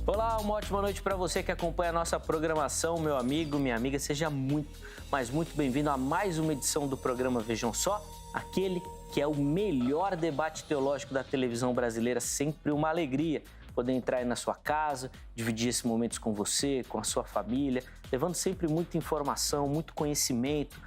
Olá, uma ótima noite para você que acompanha a nossa programação, meu amigo, minha amiga. Seja muito, mas muito bem-vindo a mais uma edição do programa Vejam Só, aquele que é o melhor debate teológico da televisão brasileira. Sempre uma alegria poder entrar aí na sua casa, dividir esses momentos com você, com a sua família, levando sempre muita informação, muito conhecimento,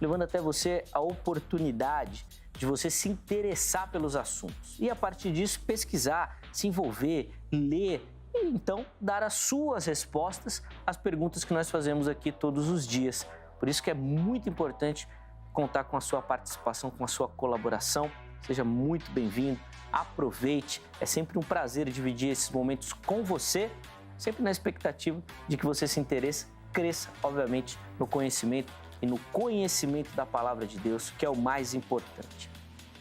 levando até você a oportunidade de você se interessar pelos assuntos e, a partir disso, pesquisar, se envolver, ler e, então, dar as suas respostas às perguntas que nós fazemos aqui todos os dias. Por isso que é muito importante contar com a sua participação, com a sua colaboração. Seja muito bem-vindo, aproveite. É sempre um prazer dividir esses momentos com você, sempre na expectativa de que você se interesse, cresça, obviamente, no conhecimento e no conhecimento da Palavra de Deus, que é o mais importante.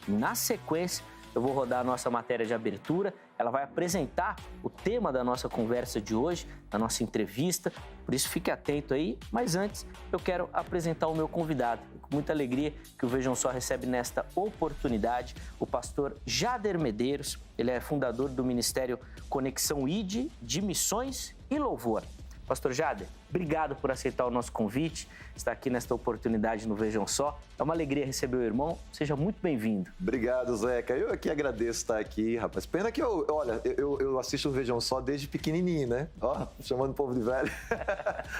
Na sequência, eu vou rodar a nossa matéria de abertura. Ela vai apresentar o tema da nossa conversa de hoje, da nossa entrevista, por isso fique atento aí. Mas antes, eu quero apresentar o meu convidado. Com muita alegria que o Vejam Só recebe nesta oportunidade o pastor Jader Medeiros. Ele é fundador do Ministério Conexão ID de Missões e Louvor. Pastor Jader, obrigado por aceitar o nosso convite, estar aqui nesta oportunidade no Vejam Só. É uma alegria receber o irmão, seja muito bem-vindo. Obrigado, Zeca. Eu aqui agradeço estar aqui, rapaz. Pena que eu assisto o Vejam Só desde pequenininho, né? Ó, chamando o povo de velho.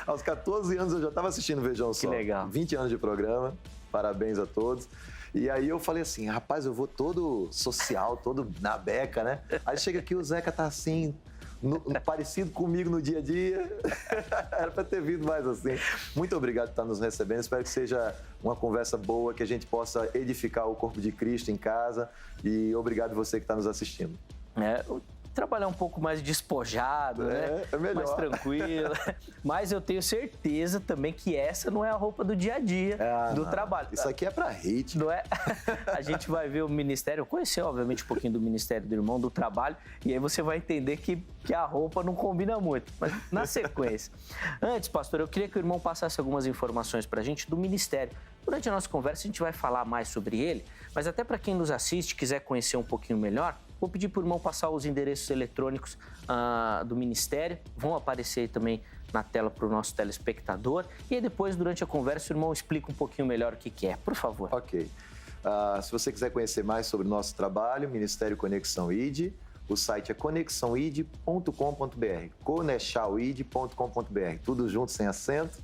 Aos 14 anos eu já estava assistindo o Vejam Só. Que legal. 20 anos de programa, parabéns a todos. E aí eu falei assim, rapaz, eu vou todo social, todo na beca, né? Aí chega aqui, o Zeca tá assim, parecido comigo no dia a dia. Era para ter vindo mais assim. Muito obrigado por estar nos recebendo. Espero que seja uma conversa boa, que a gente possa edificar o corpo de Cristo em casa. E obrigado você que está nos assistindo. Trabalhar um pouco mais despojado, né? É melhor. Mais tranquilo. Mas eu tenho certeza também que essa não é a roupa do dia a dia do trabalho. Isso aqui é pra hate. Não é? A gente vai ver o ministério, conhecer obviamente um pouquinho do ministério do irmão, do trabalho, e aí você vai entender que a roupa não combina muito. Mas na sequência. Antes, pastor, eu queria que o irmão passasse algumas informações pra gente do ministério. Durante a nossa conversa a gente vai falar mais sobre ele, mas até para quem nos assiste, quiser conhecer um pouquinho melhor, vou pedir para o irmão passar os endereços eletrônicos do Ministério. Vão aparecer aí também na tela para o nosso telespectador. E aí depois, durante a conversa, o irmão explica um pouquinho melhor o que é. Por favor. Ok. Se você quiser conhecer mais sobre o nosso trabalho, Ministério Conexão ID, o site é conexãoid.com.br, conexãoid.com.br, tudo junto, sem acento.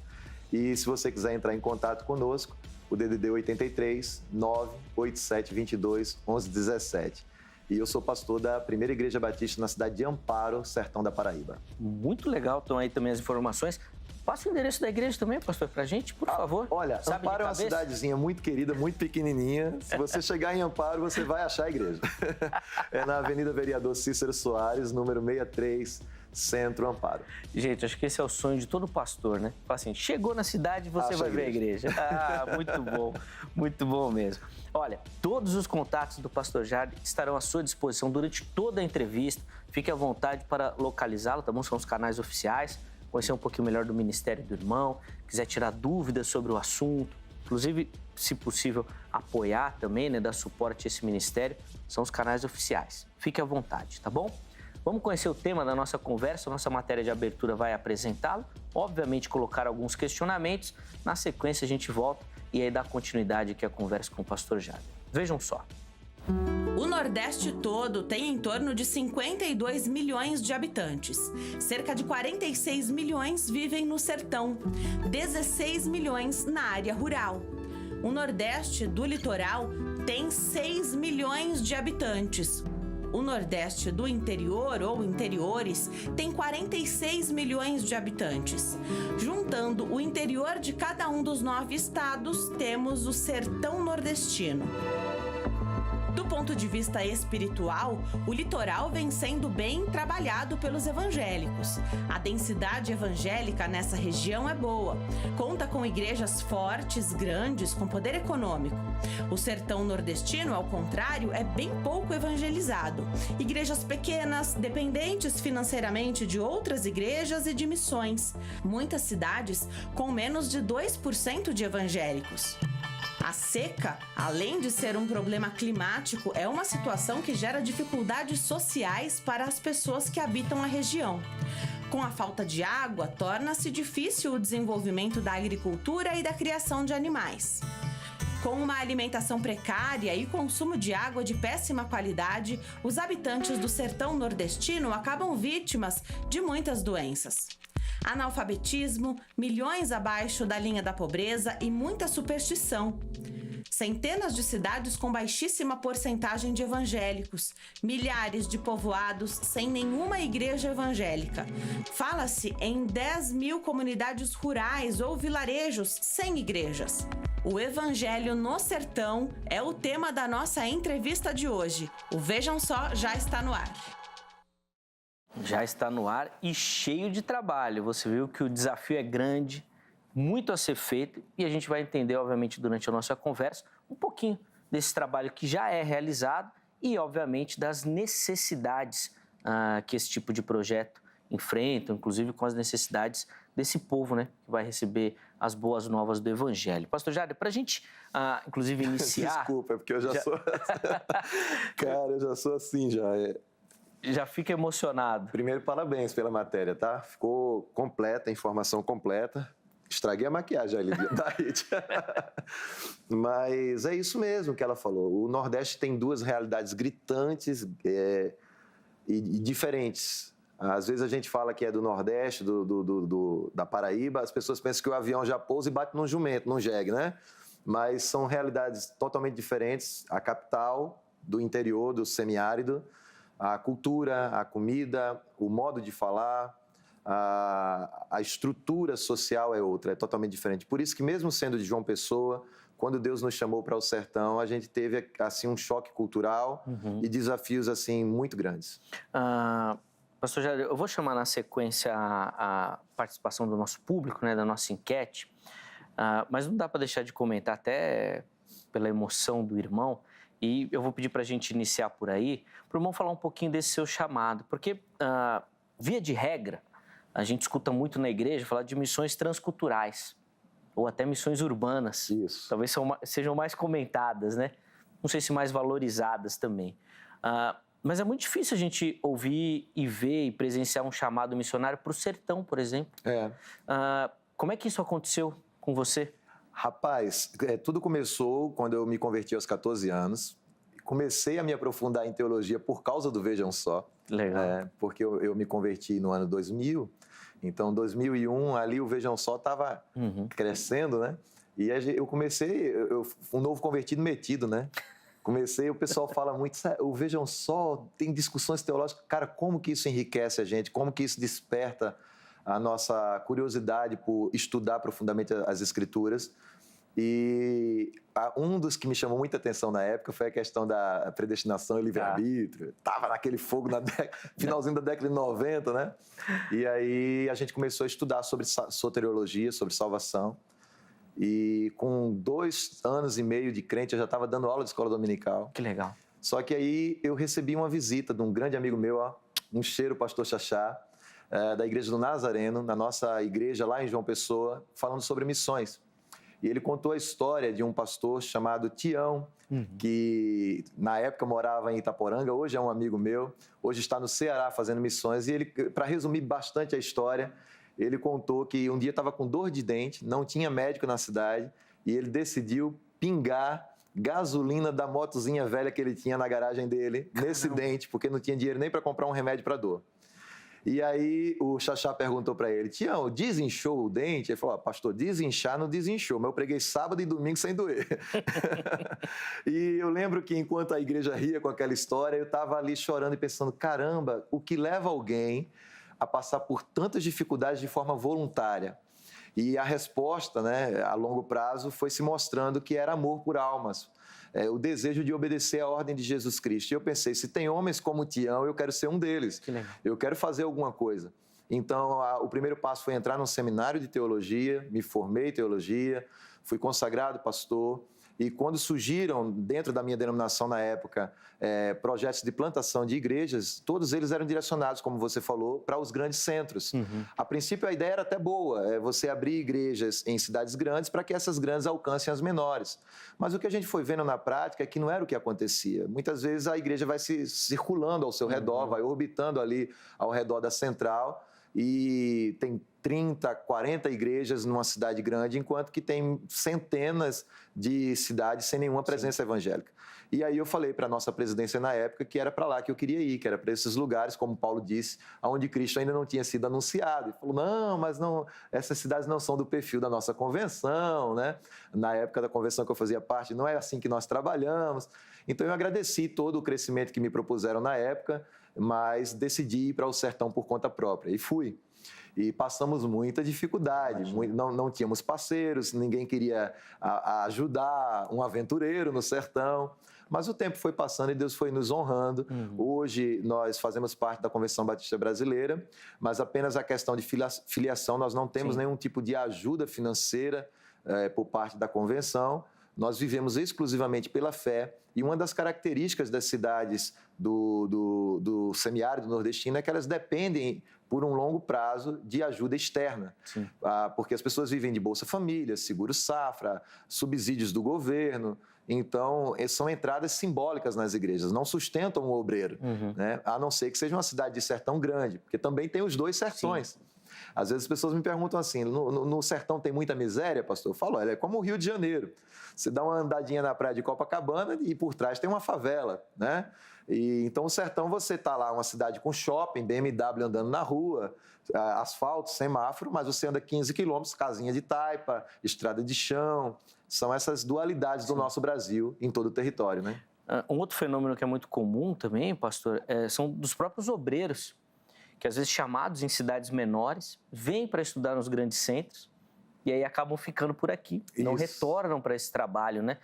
E se você quiser entrar em contato conosco, o DDD 83 987 22 11 17. E eu sou pastor da Primeira Igreja Batista na cidade de Amparo, sertão da Paraíba. Muito legal, estão aí também as informações. Passa o endereço da igreja também, pastor, pra gente, por favor. Olha, Sabe Amparo é uma cidadezinha muito querida, muito pequenininha. Se você chegar em Amparo, você vai achar a igreja. É na Avenida Vereador Cícero Soares, número 63, Centro, Amparo. Gente, acho que esse é o sonho de todo pastor, né? Fala assim, chegou na cidade, você vai ver a igreja. Muito bom mesmo. Olha, todos os contatos do pastor Jader estarão à sua disposição durante toda a entrevista. Fique à vontade para localizá-lo, tá bom? São os canais oficiais. Conhecer um pouquinho melhor do ministério do irmão, quiser tirar dúvidas sobre o assunto, inclusive, se possível, apoiar também, né, dar suporte a esse ministério, são os canais oficiais. Fique à vontade, tá bom? Vamos conhecer o tema da nossa conversa, a nossa matéria de abertura vai apresentá-lo, obviamente colocar alguns questionamentos, na sequência a gente volta e aí dá continuidade aqui à conversa com o pastor Jader. Vejam só. O Nordeste todo tem em torno de 52 milhões de habitantes. Cerca de 46 milhões vivem no sertão, 16 milhões na área rural. O Nordeste do litoral tem 6 milhões de habitantes. O Nordeste do interior ou interiores tem 46 milhões de habitantes. Juntando o interior de cada um dos 9 estados, temos o sertão nordestino. Do ponto de vista espiritual, o litoral vem sendo bem trabalhado pelos evangélicos. A densidade evangélica nessa região é boa. Conta com igrejas fortes, grandes, com poder econômico. O sertão nordestino, ao contrário, é bem pouco evangelizado. Igrejas pequenas, dependentes financeiramente de outras igrejas e de missões. Muitas cidades com menos de 2% de evangélicos. A seca, além de ser um problema climático, é uma situação que gera dificuldades sociais para as pessoas que habitam a região. Com a falta de água, torna-se difícil o desenvolvimento da agricultura e da criação de animais. Com uma alimentação precária e consumo de água de péssima qualidade, os habitantes do sertão nordestino acabam vítimas de muitas doenças. Analfabetismo, milhões abaixo da linha da pobreza e muita superstição. Centenas de cidades com baixíssima porcentagem de evangélicos, milhares de povoados sem nenhuma igreja evangélica. Fala-se em 10 mil comunidades rurais ou vilarejos sem igrejas. O Evangelho no Sertão é o tema da nossa entrevista de hoje. O Vejam Só já está no ar. Já está no ar e cheio de trabalho. Você viu que o desafio é grande, muito a ser feito e a gente vai entender, obviamente, durante a nossa conversa, um pouquinho desse trabalho que já é realizado e, obviamente, das necessidades que esse tipo de projeto enfrenta, inclusive com as necessidades desse povo, né, que vai receber as boas novas do Evangelho. Pastor Jader, para a gente, inclusive, iniciar... Desculpa, é porque eu já sou... Cara, eu já sou assim, já. Já fica emocionado. Primeiro, parabéns pela matéria, tá? Ficou completa, informação completa. Estraguei a maquiagem ali da Rede. Mas é isso mesmo que ela falou. O Nordeste tem duas realidades gritantes e diferentes. Às vezes a gente fala que é do Nordeste, da Paraíba, as pessoas pensam que o avião já pousa e bate num jumento, num jegue, né? Mas são realidades totalmente diferentes. A capital, do interior, do semiárido, a cultura, a comida, o modo de falar, a estrutura social é outra, é totalmente diferente. Por isso que mesmo sendo de João Pessoa, quando Deus nos chamou para o sertão, a gente teve assim um choque cultural e desafios assim muito grandes. Pastor Jader, eu vou chamar na sequência a participação do nosso público, né, da nossa enquete, mas não dá para deixar de comentar até pela emoção do irmão. E eu vou pedir para a gente iniciar por aí, para o irmão falar um pouquinho desse seu chamado, porque, via de regra, a gente escuta muito na igreja falar de missões transculturais, ou até missões urbanas. Isso. Talvez sejam mais comentadas, né? Não sei se mais valorizadas também. Mas é muito difícil a gente ouvir e ver e presenciar um chamado missionário para o sertão, por exemplo. Como é que isso aconteceu com você? Rapaz, tudo começou quando eu me converti aos 14 anos. Comecei a me aprofundar em teologia por causa do Vejam Só. Legal. Porque eu me converti no ano 2000. Então, 2001, ali o Vejam Só estava crescendo, né? E eu comecei, um novo convertido metido, né? O pessoal fala muito, o Vejam Só tem discussões teológicas. Cara, como que isso enriquece a gente? Como que isso desperta a nossa curiosidade por estudar profundamente as Escrituras? E um dos que me chamou muita atenção na época foi a questão da predestinação e livre-arbítrio. Tava naquele fogo finalzinho da década de 90, né? E aí a gente começou a estudar sobre soteriologia, sobre salvação. E com 2 anos e meio de crente, eu já estava dando aula de escola dominical. Que legal. Só que aí eu recebi uma visita de um grande amigo meu, um cheiro, pastor Xaxá, da Igreja do Nazareno, na nossa igreja lá em João Pessoa, falando sobre missões. E ele contou a história de um pastor chamado Tião, que na época morava em Itaporanga, hoje é um amigo meu, hoje está no Ceará fazendo missões. E ele, para resumir bastante a história, ele contou que um dia estava com dor de dente, não tinha médico na cidade, e ele decidiu pingar gasolina da motozinha velha que ele tinha na garagem dele, nesse dente, porque não tinha dinheiro nem para comprar um remédio para dor. E aí o Xaxá perguntou para ele, Tião, desinchou o dente? Ele falou, pastor, desinchar não desinchou, mas eu preguei sábado e domingo sem doer. E eu lembro que enquanto a igreja ria com aquela história, eu estava ali chorando e pensando, caramba, o que leva alguém a passar por tantas dificuldades de forma voluntária? E a resposta, né, a longo prazo, foi se mostrando que era amor por almas. O desejo de obedecer à ordem de Jesus Cristo. E eu pensei, se tem homens como Tião, eu quero ser um deles. Que legal. Eu quero fazer alguma coisa. Então, o primeiro passo foi entrar num seminário de teologia, me formei em teologia, fui consagrado pastor E quando surgiram, dentro da minha denominação na época, projetos de plantação de igrejas, todos eles eram direcionados, como você falou, para os grandes centros. A princípio, a ideia era até boa, você abrir igrejas em cidades grandes para que essas grandes alcancem as menores. Mas o que a gente foi vendo na prática é que não era o que acontecia. Muitas vezes a igreja vai se circulando ao seu redor, vai orbitando ali ao redor da central, e tem 30, 40 igrejas numa cidade grande, enquanto que tem centenas de cidades sem nenhuma presença evangélica. E aí eu falei para a nossa presidência na época que era para lá que eu queria ir, que era para esses lugares, como Paulo disse, onde Cristo ainda não tinha sido anunciado. Ele falou, não, mas não, essas cidades não são do perfil da nossa convenção, né? Na época da convenção que eu fazia parte, não é assim que nós trabalhamos. Então eu agradeci todo o crescimento que me propuseram na época, mas decidi ir para o sertão por conta própria, e fui. E passamos muita dificuldade, não tínhamos parceiros, ninguém queria ajudar um aventureiro no sertão, mas o tempo foi passando e Deus foi nos honrando. Hoje nós fazemos parte da Convenção Batista Brasileira, mas apenas a questão de filiação, nós não temos nenhum tipo de ajuda financeira por parte da convenção. Nós vivemos exclusivamente pela fé, e uma das características das cidades do semiárido nordestino é que elas dependem, por um longo prazo, de ajuda externa. Porque as pessoas vivem de Bolsa Família, Seguro Safra, subsídios do governo. Então, são entradas simbólicas nas igrejas, não sustentam o obreiro, né? A não ser que seja uma cidade de sertão grande, porque também tem os dois sertões. Às vezes as pessoas me perguntam assim, no sertão tem muita miséria, pastor? Eu falo, é como o Rio de Janeiro. Você dá uma andadinha na praia de Copacabana e por trás tem uma favela, né? E, então, o sertão, você está lá, uma cidade com shopping, BMW andando na rua, asfalto, semáforo, mas você anda 15 quilômetros, casinha de taipa, estrada de chão. São essas dualidades do nosso Brasil em todo o território, né? Um outro fenômeno que é muito comum também, pastor, são dos próprios obreiros, que às vezes chamados em cidades menores, vêm para estudar nos grandes centros e aí acabam ficando por aqui, não retornam para esse trabalho, né?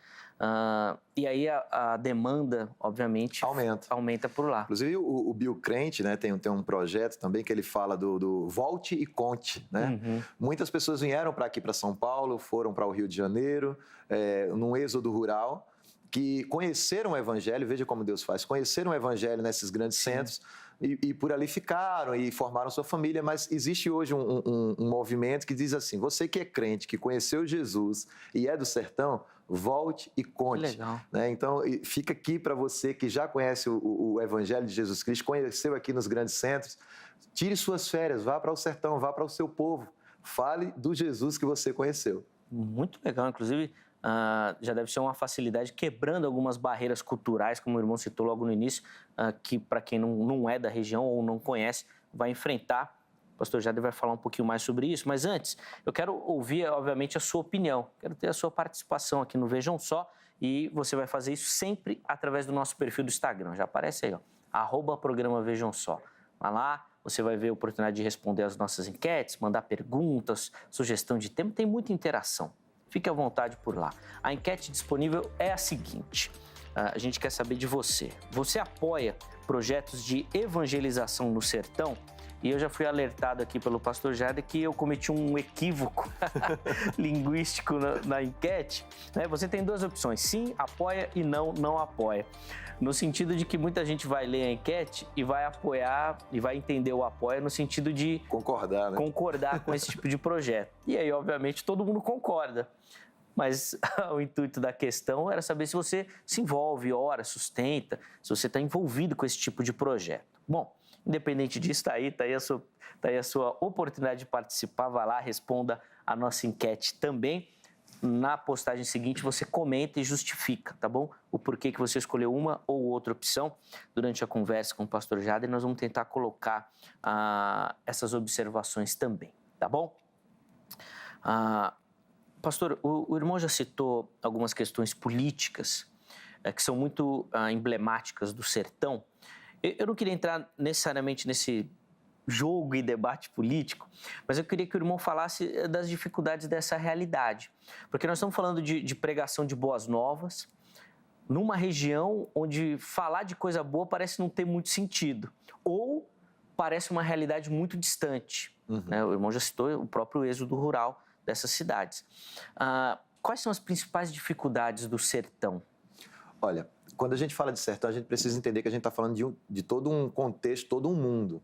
E aí a demanda, obviamente, aumenta por lá. Inclusive o Bill Crente, né, tem um projeto também que ele fala do Volte e Conte, né? Muitas pessoas vieram para aqui, para São Paulo, foram para o Rio de Janeiro, num êxodo rural, que conheceram o Evangelho, veja como Deus faz, conheceram o Evangelho nesses grandes centros, e por ali ficaram e formaram sua família, mas existe hoje um movimento que diz assim, você que é crente, que conheceu Jesus e é do sertão, volte e conte. Legal. Né? Então, fica aqui para você que já conhece o Evangelho de Jesus Cristo, conheceu aqui nos grandes centros, tire suas férias, vá para o sertão, vá para o seu povo, fale do Jesus que você conheceu. Muito legal, inclusive... já deve ser uma facilidade, quebrando algumas barreiras culturais, como o irmão citou logo no início, que para quem não é da região ou não conhece, vai enfrentar. O pastor Jader vai falar um pouquinho mais sobre isso, mas antes, eu quero ouvir, obviamente, a sua opinião, quero ter a sua participação aqui no Vejam Só, e você vai fazer isso sempre através do nosso perfil do Instagram, já aparece aí, ó, @programa Vejam Só. Vai lá, você vai ver a oportunidade de responder as nossas enquetes, mandar perguntas, sugestão de tema, tem muita interação. Fique à vontade por lá. A enquete disponível é a seguinte, a gente quer saber de você. Você apoia projetos de evangelização no sertão? E eu já fui alertado aqui pelo pastor Jader que eu cometi um equívoco linguístico na enquete. Né? Você tem duas opções, sim, apoia e não apoia. No sentido de que muita gente vai ler a enquete e vai apoiar e vai entender o apoia no sentido de concordar, né? Concordar com esse tipo de projeto. E aí, obviamente, todo mundo concorda. Mas o intuito da questão era saber se você se envolve, ora, sustenta, se você está envolvido com esse tipo de projeto. Bom, independente disso, tá aí a sua oportunidade de participar. Vai lá, responda a nossa enquete também. Na postagem seguinte, você comenta e justifica, tá bom? O porquê que você escolheu uma ou outra opção. Durante a conversa com o pastor Jader, nós vamos tentar colocar essas observações também, tá bom? Pastor, o irmão já citou algumas questões políticas que são muito emblemáticas do sertão. Eu não queria entrar necessariamente nesse jogo e debate político, mas eu queria que o irmão falasse das dificuldades dessa realidade. Porque nós estamos falando de pregação de boas novas, numa região onde falar de coisa boa parece não ter muito sentido, ou parece uma realidade muito distante. Né? O irmão já citou o próprio êxodo rural dessas cidades. quais são as principais dificuldades do sertão? Olha, quando a gente fala de sertão, a gente precisa entender que a gente está falando de todo um contexto, todo um mundo.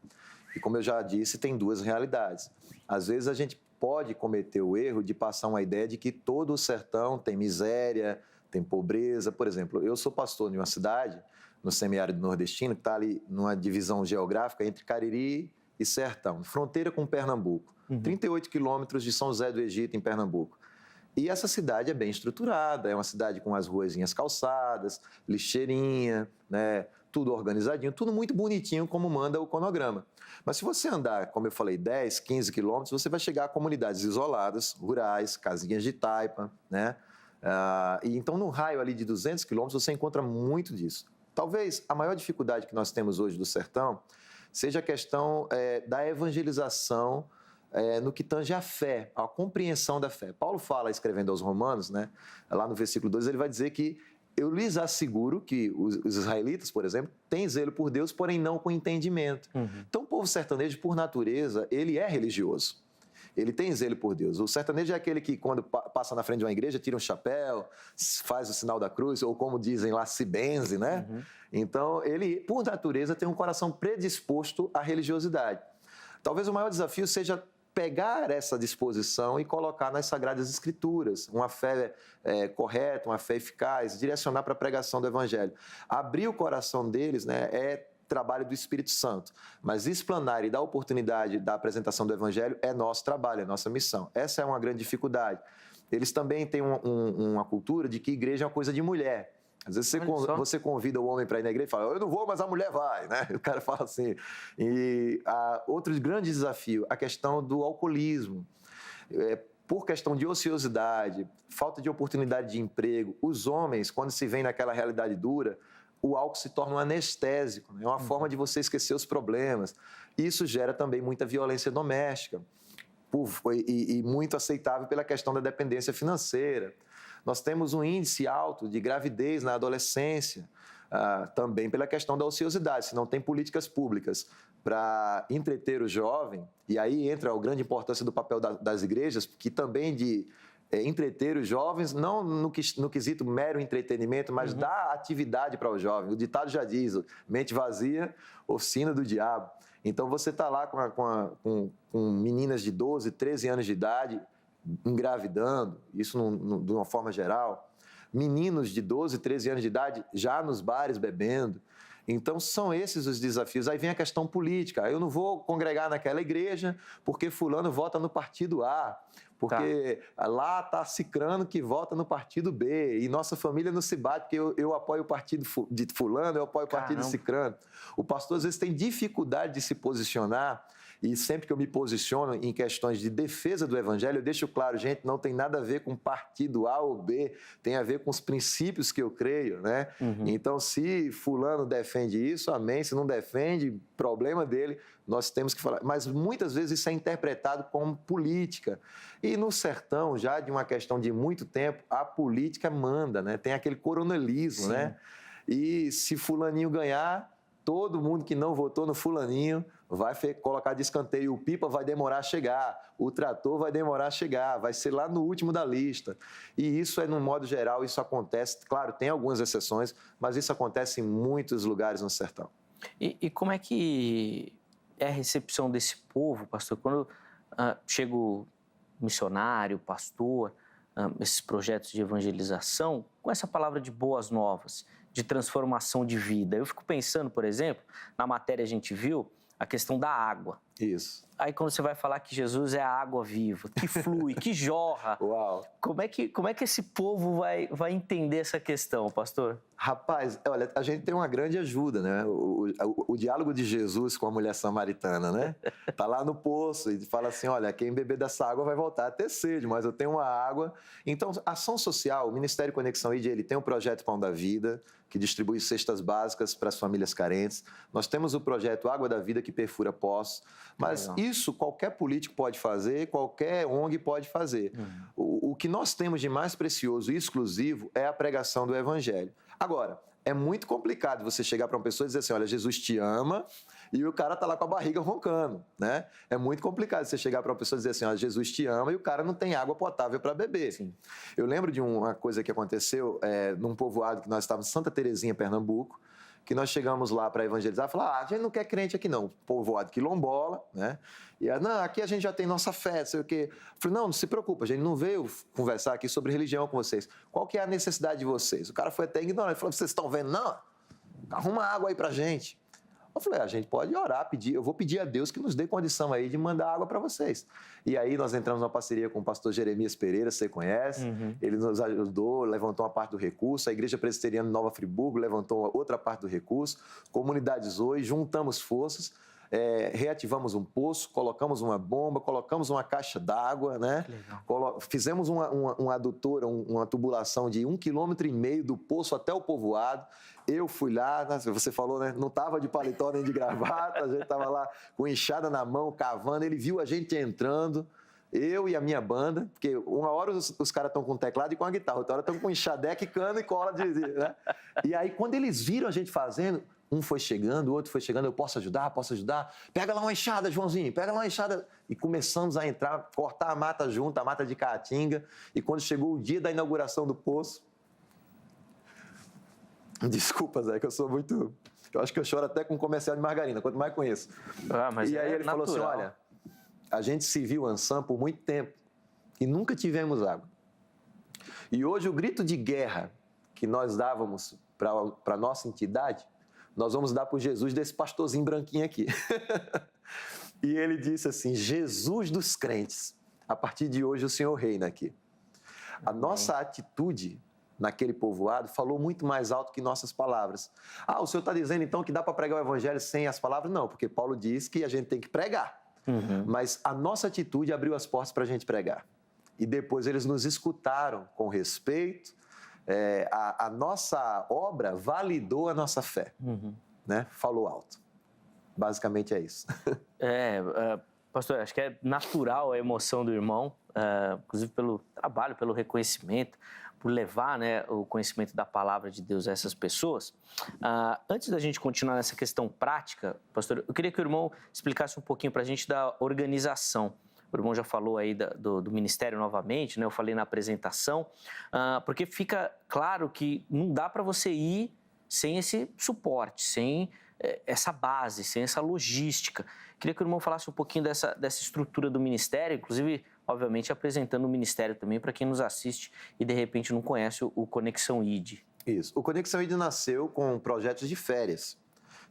E como eu já disse, tem duas realidades. Às vezes a gente pode cometer o erro de passar uma ideia de que todo o sertão tem miséria, tem pobreza. Por exemplo, eu sou pastor de uma cidade, no semiárido nordestino, que está ali numa divisão geográfica entre Cariri e Sertão, fronteira com Pernambuco. 38 quilômetros de São José do Egito, em Pernambuco. E essa cidade é bem estruturada, é uma cidade com as ruazinhas calçadas, lixeirinha, né, tudo organizadinho, tudo muito bonitinho como manda o cronograma. Mas se você andar, como eu falei, 10, 15 quilômetros, você vai chegar a comunidades isoladas, rurais, casinhas de taipa, né? E então, no raio ali de 200 quilômetros, você encontra muito disso. Talvez a maior dificuldade que nós temos hoje do sertão seja a questão da evangelização no que tange a fé, a compreensão da fé. Paulo fala, escrevendo aos Romanos, né, lá no versículo 2, ele vai dizer que eu lhes asseguro que os israelitas, por exemplo, têm zelo por Deus, porém não com entendimento. Então, o povo sertanejo, por natureza, ele é religioso. Ele tem zelo por Deus. O sertanejo é aquele que, quando passa na frente de uma igreja, tira um chapéu, faz o sinal da cruz, ou como dizem lá, se benze, né? Então, ele, por natureza, tem um coração predisposto à religiosidade. Talvez o maior desafio seja pegar essa disposição e colocar nas Sagradas Escrituras, uma fé correta, uma fé eficaz, direcionar para a pregação do Evangelho. Abrir o coração deles, né, é trabalho do Espírito Santo, mas explanar e dar oportunidade da apresentação do Evangelho é nosso trabalho, é nossa missão. Essa é uma grande dificuldade. Eles também têm uma cultura de que igreja é uma coisa de mulher. Às vezes você convida o homem para ir na igreja e fala, eu não vou, mas a mulher vai, né? O cara fala assim. E outro grande desafio, a questão do alcoolismo. Por questão de ociosidade, falta de oportunidade de emprego, os homens, quando se vêem naquela realidade dura, o álcool se torna um anestésico, né? É uma forma de você esquecer os problemas. Isso gera também muita violência doméstica e muito aceitável pela questão da dependência financeira. Nós temos um índice alto de gravidez na adolescência, também pela questão da ociosidade. Se não tem políticas públicas para entreter o jovem, e aí entra a grande importância do papel das igrejas, que também de entreter os jovens, não no quesito mero entretenimento, mas dar atividade para o jovem. O ditado já diz, mente vazia, oficina do diabo. Então, você está lá com meninas de 12, 13 anos de idade, engravidando, isso de uma forma geral, meninos de 12, 13 anos de idade já nos bares bebendo. Então, são esses os desafios. Aí vem a questão política. Eu não vou congregar naquela igreja porque fulano vota no partido A, porque lá está cicrano que vota no partido B, e nossa família não se bate porque eu apoio o partido de fulano, eu apoio o partido de cicrano. O pastor, às vezes, tem dificuldade de se posicionar, e sempre que eu me posiciono em questões de defesa do Evangelho, eu deixo claro, gente, não tem nada a ver com partido A ou B, tem a ver com os princípios que eu creio, né? Então, se fulano defende isso, amém. Se não defende, problema dele, nós temos que falar. Mas muitas vezes isso é interpretado como política. E no sertão, já de uma questão de muito tempo, a política manda, né? Tem aquele coronelismo, né? E se fulaninho ganhar, todo mundo que não votou no fulaninho vai colocar de escanteio. O pipa vai demorar a chegar, o trator vai demorar a chegar, vai ser lá no último da lista. E isso no modo geral, isso acontece. Claro, tem algumas exceções, mas isso acontece em muitos lugares no sertão. E como é que é a recepção desse povo, pastor? Quando chega o missionário, pastor, esses projetos de evangelização, com essa palavra de boas novas, de transformação de vida. Eu fico pensando, por exemplo, na matéria a gente viu a questão da água. Isso. Aí quando você vai falar que Jesus é a água viva, que flui, que jorra. Uau! Como é que esse povo vai entender essa questão, pastor? Rapaz, olha, a gente tem uma grande ajuda, né? O diálogo de Jesus com a mulher samaritana, né? Tá lá no poço e fala assim, olha, quem beber dessa água vai voltar a ter sede, mas eu tenho uma água. Então, ação social, o Ministério Conexão ID, ele tem o projeto Pão da Vida, que distribui cestas básicas para as famílias carentes. Nós temos o projeto Água da Vida, que perfura poços. Mas isso qualquer político pode fazer, qualquer ONG pode fazer. O que nós temos de mais precioso e exclusivo é a pregação do Evangelho. Agora, é muito complicado você chegar para uma pessoa e dizer assim, olha, Jesus te ama, e o cara tá lá com a barriga roncando, né? É muito complicado você chegar para uma pessoa e dizer assim, olha, Jesus te ama, e o cara não tem água potável para beber. Sim. Eu lembro de uma coisa que aconteceu num povoado que nós estávamos em Santa Terezinha, Pernambuco, que nós chegamos lá para evangelizar, falar, a gente não quer crente aqui não, povoado quilombola, né? E não, aqui a gente já tem nossa fé, não sei o quê. Eu falei, não se preocupa, a gente não veio conversar aqui sobre religião com vocês. Qual que é a necessidade de vocês? O cara foi até ignorante, ele falou, vocês estão vendo? Não, arruma água aí pra gente. Eu falei, a gente pode orar, pedir, eu vou pedir a Deus que nos dê condição aí de mandar água para vocês. E aí nós entramos numa parceria com o pastor Jeremias Pereira, você conhece, ele nos ajudou, levantou uma parte do recurso, a Igreja Presbiteriana Nova Friburgo levantou outra parte do recurso, Comunidades Oi, juntamos forças, reativamos um poço, colocamos uma bomba, colocamos uma caixa d'água, né? Fizemos uma adutora, uma tubulação de 1,5 km do poço até o povoado. Eu fui lá, você falou, né? Não estava de paletó nem de gravata, a gente estava lá com enxada na mão, cavando. Ele viu a gente entrando, eu e a minha banda, porque uma hora os caras estão com teclado e com a guitarra, outra hora estão com enxadeque, cano e cola né? E aí, quando eles viram a gente fazendo, um foi chegando, o outro foi chegando, eu posso ajudar? Pega lá uma enxada, Joãozinho, pega lá uma enxada. E começamos a entrar, cortar a mata junto, a mata de caatinga. E quando chegou o dia da inauguração do poço, desculpa, Zé, que eu sou muito... Eu acho que eu choro até com comercial de margarina, quanto mais conheço. Mas e aí ele falou assim, olha, a gente se viu Ansan por muito tempo e nunca tivemos água. E hoje o grito de guerra que nós dávamos para a nossa entidade, nós vamos dar por Jesus desse pastorzinho branquinho aqui. E ele disse assim, Jesus dos crentes, a partir de hoje o Senhor reina aqui. A nossa atitude naquele povoado falou muito mais alto que nossas palavras. O senhor está dizendo então que dá para pregar o evangelho sem as palavras? Não, porque Paulo diz que a gente tem que pregar. Mas a nossa atitude abriu as portas para a gente pregar. E depois eles nos escutaram com respeito. A nossa obra validou a nossa fé. Né? Falou alto. Basicamente é isso. Pastor, acho que é natural a emoção do irmão, inclusive pelo trabalho, pelo reconhecimento, por levar, né, o conhecimento da palavra de Deus a essas pessoas. Antes da gente continuar nessa questão prática, pastor, eu queria que o irmão explicasse um pouquinho para a gente da organização. O irmão já falou aí do ministério novamente, né? Eu falei na apresentação, porque fica claro que não dá para você ir sem esse suporte, sem essa base, sem essa logística. Queria que o irmão falasse um pouquinho dessa estrutura do ministério, inclusive, obviamente, apresentando o ministério também para quem nos assiste e, de repente, não conhece o Conexão ID. Isso. O Conexão ID nasceu com projetos de férias.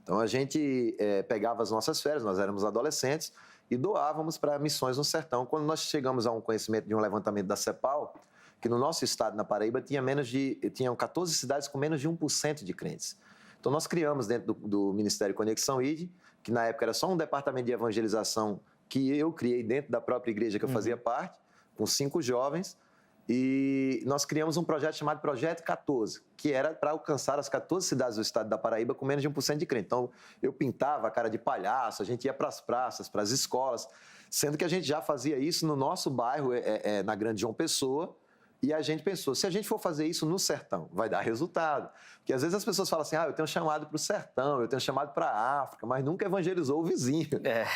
Então, a gente pegava as nossas férias, nós éramos adolescentes, e doávamos para missões no sertão. Quando nós chegamos a um conhecimento de um levantamento da CEPAL, que no nosso estado, na Paraíba, tinham 14 cidades com menos de 1% de crentes. Então, nós criamos dentro do Ministério Conexão ID, que na época era só um departamento de evangelização que eu criei dentro da própria igreja que eu fazia parte, com 5 jovens, e nós criamos um projeto chamado Projeto 14, que era para alcançar as 14 cidades do estado da Paraíba com menos de 1% de crente. Então, eu pintava a cara de palhaço, a gente ia para as praças, para as escolas, sendo que a gente já fazia isso no nosso bairro, na Grande João Pessoa, e a gente pensou, se a gente for fazer isso no sertão, vai dar resultado. Porque às vezes as pessoas falam assim, eu tenho chamado para o sertão, eu tenho chamado para a África, mas nunca evangelizou o vizinho,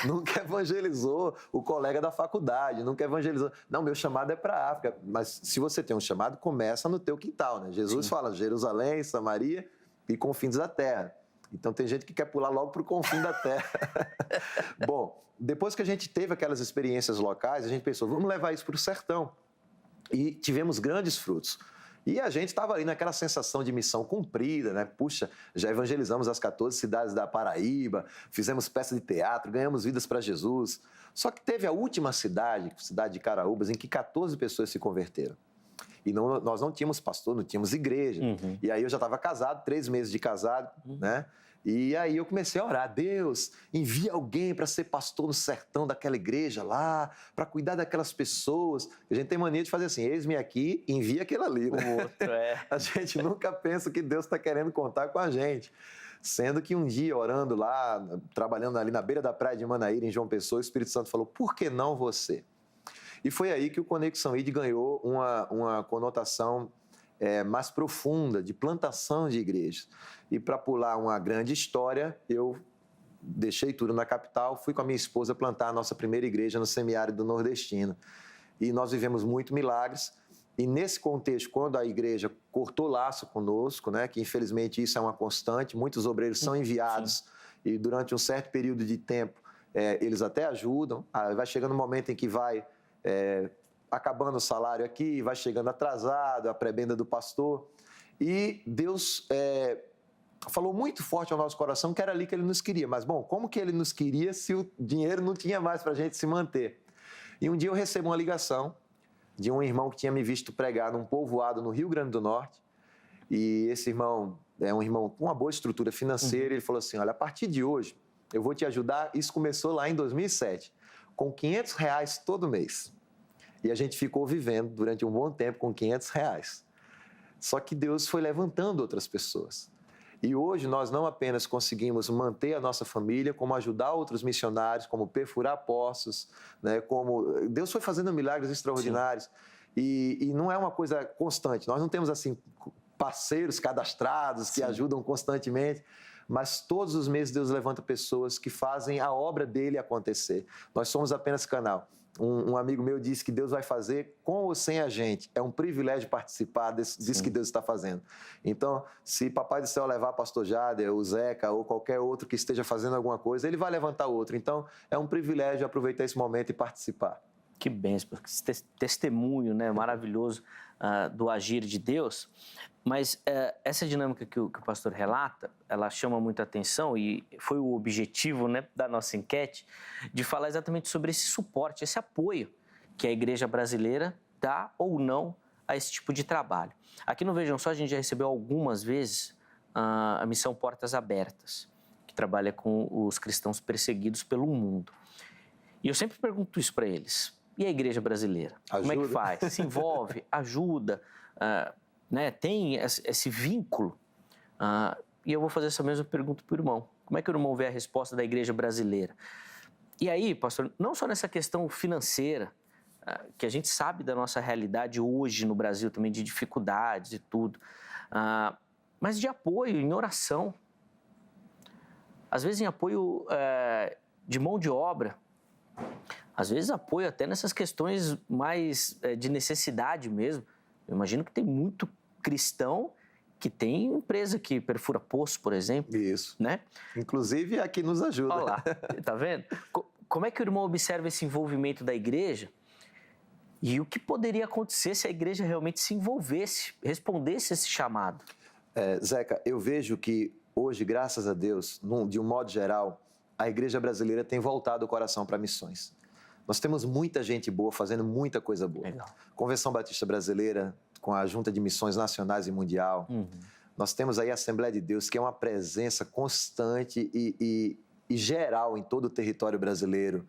nunca evangelizou o colega da faculdade, nunca evangelizou... Não, meu chamado é para a África, mas se você tem um chamado, começa no teu quintal, né? Jesus fala Jerusalém, Samaria e confins da terra. Então tem gente que quer pular logo para o confim da terra. Bom, depois que a gente teve aquelas experiências locais, a gente pensou, vamos levar isso para o sertão. E tivemos grandes frutos. E a gente estava ali naquela sensação de missão cumprida, né? Puxa, já evangelizamos as 14 cidades da Paraíba, fizemos peça de teatro, ganhamos vidas para Jesus. Só que teve a última cidade de Caraúbas, em que 14 pessoas se converteram. E nós não tínhamos pastor, não tínhamos igreja. E aí eu já estava casado, 3 meses de casado, né? E aí eu comecei a orar, Deus, envia alguém para ser pastor no sertão daquela igreja lá, para cuidar daquelas pessoas. A gente tem mania de fazer assim, eis-me aqui, envia aquele ali, né? O outro A gente nunca pensa que Deus está querendo contar com a gente. Sendo que um dia, orando lá, trabalhando ali na beira da praia de Manaíra, em João Pessoa, o Espírito Santo falou, por que não você? E foi aí que o Conexão ID ganhou uma conotação mais profunda, de plantação de igrejas. E para pular uma grande história, eu deixei tudo na capital, fui com a minha esposa plantar a nossa primeira igreja no semiárido nordestino. E nós vivemos muito milagres. E nesse contexto, quando a igreja cortou laço conosco, né, que infelizmente isso é uma constante, muitos obreiros são enviados e durante um certo período de tempo eles até ajudam, vai chegando um momento em que vai acabando o salário aqui, vai chegando atrasado, a prebenda do pastor. E Deus falou muito forte ao nosso coração que era ali que Ele nos queria. Mas, bom, como que Ele nos queria se o dinheiro não tinha mais para a gente se manter? E um dia eu recebo uma ligação de um irmão que tinha me visto pregar num povoado no Rio Grande do Norte. E esse irmão é um irmão com uma boa estrutura financeira. Ele falou assim, olha, a partir de hoje eu vou te ajudar. Isso começou lá em 2007, com R$500 todo mês. E a gente ficou vivendo durante um bom tempo com R$500. Só que Deus foi levantando outras pessoas. E hoje nós não apenas conseguimos manter a nossa família, como ajudar outros missionários, como perfurar poços, né? Como Deus foi fazendo milagres extraordinários. E não é uma coisa constante. Nós não temos assim parceiros cadastrados que ajudam constantemente, mas todos os meses Deus levanta pessoas que fazem a obra dele acontecer. Nós somos apenas canal. Um amigo meu disse que Deus vai fazer com ou sem a gente. É um privilégio participar disso que Deus está fazendo. Então, se Papai do Céu levar pastor Jader, o Zeca ou qualquer outro que esteja fazendo alguma coisa, ele vai levantar outro. Então, é um privilégio aproveitar esse momento e participar. Que bênção, esse testemunho, né, maravilhoso do agir de Deus. Mas essa dinâmica que o pastor relata, ela chama muita atenção e foi o objetivo, né, da nossa enquete, de falar exatamente sobre esse suporte, esse apoio que a igreja brasileira dá ou não a esse tipo de trabalho. Aqui no Vejam Só, a gente já recebeu algumas vezes a missão Portas Abertas, que trabalha com os cristãos perseguidos pelo mundo. E eu sempre pergunto isso para eles. E a igreja brasileira? Ajuda. Como é que faz? Se envolve? Ajuda? Né, tem esse vínculo? E eu vou fazer essa mesma pergunta para o irmão. Como é que o irmão vê a resposta da igreja brasileira? E aí, pastor, não só nessa questão financeira, que a gente sabe da nossa realidade hoje no Brasil também, de dificuldades e tudo, mas de apoio em oração. Às vezes em apoio de mão de obra. Às vezes apoio até nessas questões mais de necessidade mesmo. Eu imagino que tem muito cristão que tem empresa que perfura poço, por exemplo. Isso. Né? Inclusive aqui nos ajuda. Olha lá, tá vendo? Como é que o irmão observa esse envolvimento da igreja? E o que poderia acontecer se a igreja realmente se envolvesse, respondesse esse chamado? Zeca, eu vejo que hoje, graças a Deus, de um modo geral, a igreja brasileira tem voltado o coração para missões. Nós temos muita gente boa fazendo muita coisa boa. Legal. Convenção Batista Brasileira, com a Junta de Missões Nacionais e Mundial. Nós temos aí a Assembleia de Deus, que é uma presença constante e geral em todo o território brasileiro.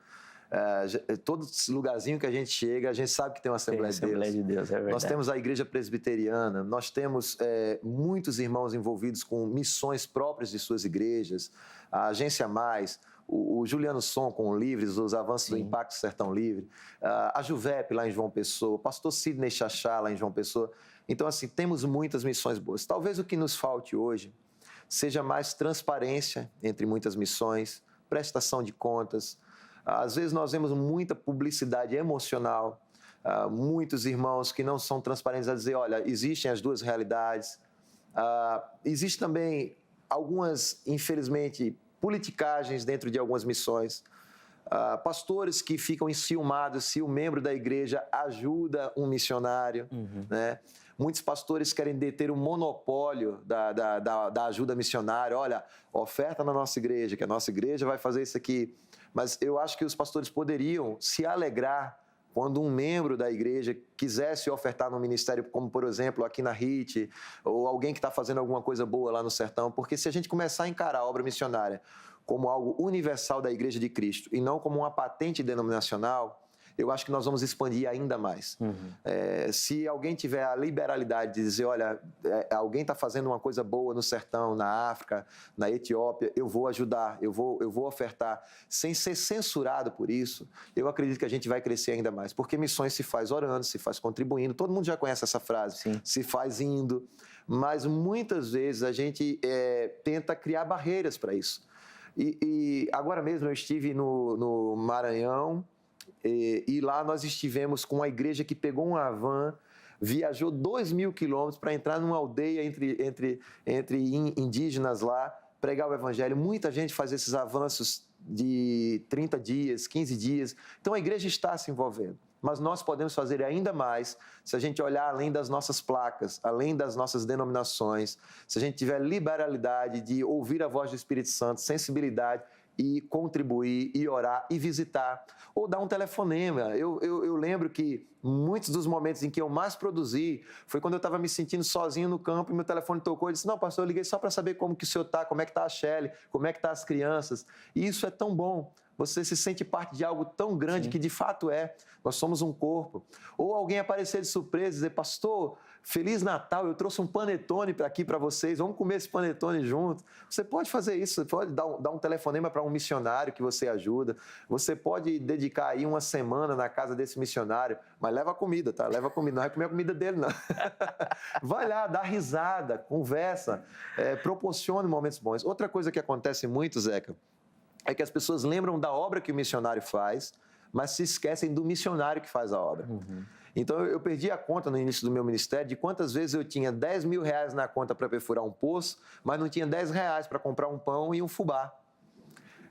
Todo lugarzinho que a gente chega, a gente sabe que tem uma Assembleia de Deus. Assembleia de Deus, é verdade. Nós temos a Igreja Presbiteriana, nós temos muitos irmãos envolvidos com missões próprias de suas igrejas, a Agência Mais, o Juliano Som com o Livres, os avanços do Impacto Sertão Livre, a Juvep lá em João Pessoa, o pastor Sidney Chachá lá em João Pessoa. Então, assim, temos muitas missões boas. Talvez o que nos falte hoje seja mais transparência entre muitas missões, prestação de contas. Às vezes nós vemos muita publicidade emocional, muitos irmãos que não são transparentes a dizer, olha, existem as duas realidades. Existe também algumas, infelizmente, politicagens dentro de algumas missões. Pastores que ficam enciumados se o membro da igreja ajuda um missionário, né? Muitos pastores querem deter o monopólio da ajuda missionária. Olha, oferta na nossa igreja, que a nossa igreja vai fazer isso aqui. Mas eu acho que os pastores poderiam se alegrar quando um membro da igreja quisesse ofertar no ministério, como, por exemplo, aqui na RIT, ou alguém que está fazendo alguma coisa boa lá no sertão. Porque se a gente começar a encarar a obra missionária como algo universal da Igreja de Cristo e não como uma patente denominacional, eu acho que nós vamos expandir ainda mais. Se alguém tiver a liberalidade de dizer, olha, alguém está fazendo uma coisa boa no sertão, na África, na Etiópia, eu vou ajudar, eu vou ofertar, sem ser censurado por isso, eu acredito que a gente vai crescer ainda mais, porque missões se faz orando, se faz contribuindo, todo mundo já conhece essa frase, Sim. se faz indo, mas muitas vezes a gente tenta criar barreiras para isso. E agora mesmo eu estive no Maranhão, e lá nós estivemos com uma igreja que pegou uma van, viajou 2.000 quilômetros para entrar numa aldeia entre indígenas lá, pregar o evangelho. Muita gente faz esses avanços de 30 dias, 15 dias. Então a igreja está se envolvendo. Mas nós podemos fazer ainda mais se a gente olhar além das nossas placas, além das nossas denominações, se a gente tiver liberalidade de ouvir a voz do Espírito Santo, sensibilidade e contribuir, e orar, e visitar, ou dar um telefonema. Eu lembro que muitos dos momentos em que eu mais produzi foi quando eu estava me sentindo sozinho no campo e meu telefone tocou e disse, não, pastor, eu liguei só para saber como que o senhor está, como é que está a Shelly, como é que está as crianças. E isso é tão bom. Você se sente parte de algo tão grande Sim. que de fato nós somos um corpo. Ou alguém aparecer de surpresa e dizer, pastor, Feliz Natal, eu trouxe um panetone aqui para vocês, vamos comer esse panetone junto. Você pode fazer isso, você pode dar um telefonema para um missionário que você ajuda, você pode dedicar aí uma semana na casa desse missionário, mas leva comida, tá? Leva comida, não vai comer a comida dele, não. Vai lá, dá risada, conversa, proporcione momentos bons. Outra coisa que acontece muito, Zeca, é que as pessoas lembram da obra que o missionário faz, mas se esquecem do missionário que faz a obra. Então, eu perdi a conta no início do meu ministério de quantas vezes eu tinha 10 mil reais na conta para perfurar um poço, mas não tinha 10 reais para comprar um pão e um fubá.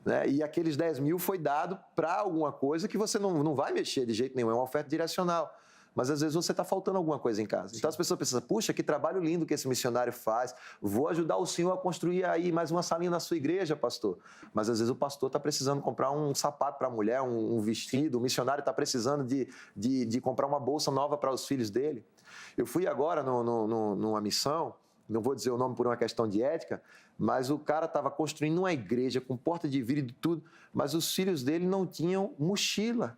Né? E aqueles 10 mil foi dado para alguma coisa que você não vai mexer de jeito nenhum, é uma oferta direcional. Mas às vezes você está faltando alguma coisa em casa. Então as pessoas pensam, puxa, que trabalho lindo que esse missionário faz, vou ajudar o senhor a construir aí mais uma salinha na sua igreja, pastor. Mas às vezes o pastor está precisando comprar um sapato para a mulher, um vestido, o missionário está precisando de comprar uma bolsa nova para os filhos dele. Eu fui agora numa missão, não vou dizer o nome por uma questão de ética, mas o cara estava construindo uma igreja com porta de vidro e tudo, mas os filhos dele não tinham mochila.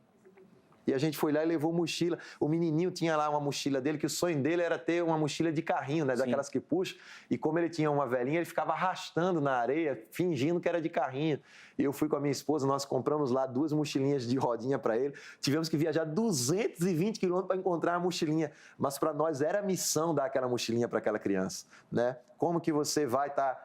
E a gente foi lá e levou mochila. O menininho tinha lá uma mochila dele, que o sonho dele era ter uma mochila de carrinho, né? Daquelas que puxa. E como ele tinha uma velhinha, ele ficava arrastando na areia, fingindo que era de carrinho. E eu fui com a minha esposa, nós compramos lá 2 mochilinhas de rodinha para ele. Tivemos que viajar 220 quilômetros para encontrar a mochilinha. Mas para nós era a missão dar aquela mochilinha para aquela criança, né? Como que você vai estar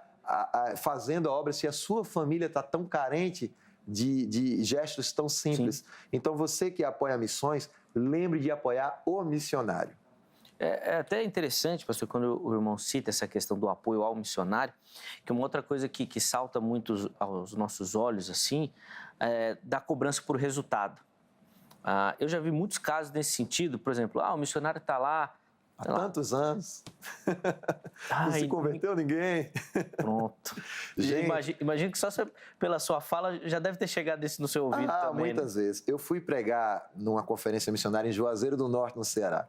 fazendo a obra se a sua família está tão carente de gestos tão simples? Sim. Então, você que apoia missões, lembre de apoiar o missionário. É até interessante, pastor, quando o irmão cita essa questão do apoio ao missionário, que uma outra coisa que salta muito aos nossos olhos, assim, é da cobrança por resultado. Eu já vi muitos casos nesse sentido, por exemplo, o missionário está lá, há tantos anos, não se converteu ninguém. Pronto. Imagino que só pela sua fala já deve ter chegado isso no seu ouvido também. Muitas vezes. Eu fui pregar numa conferência missionária em Juazeiro do Norte, no Ceará.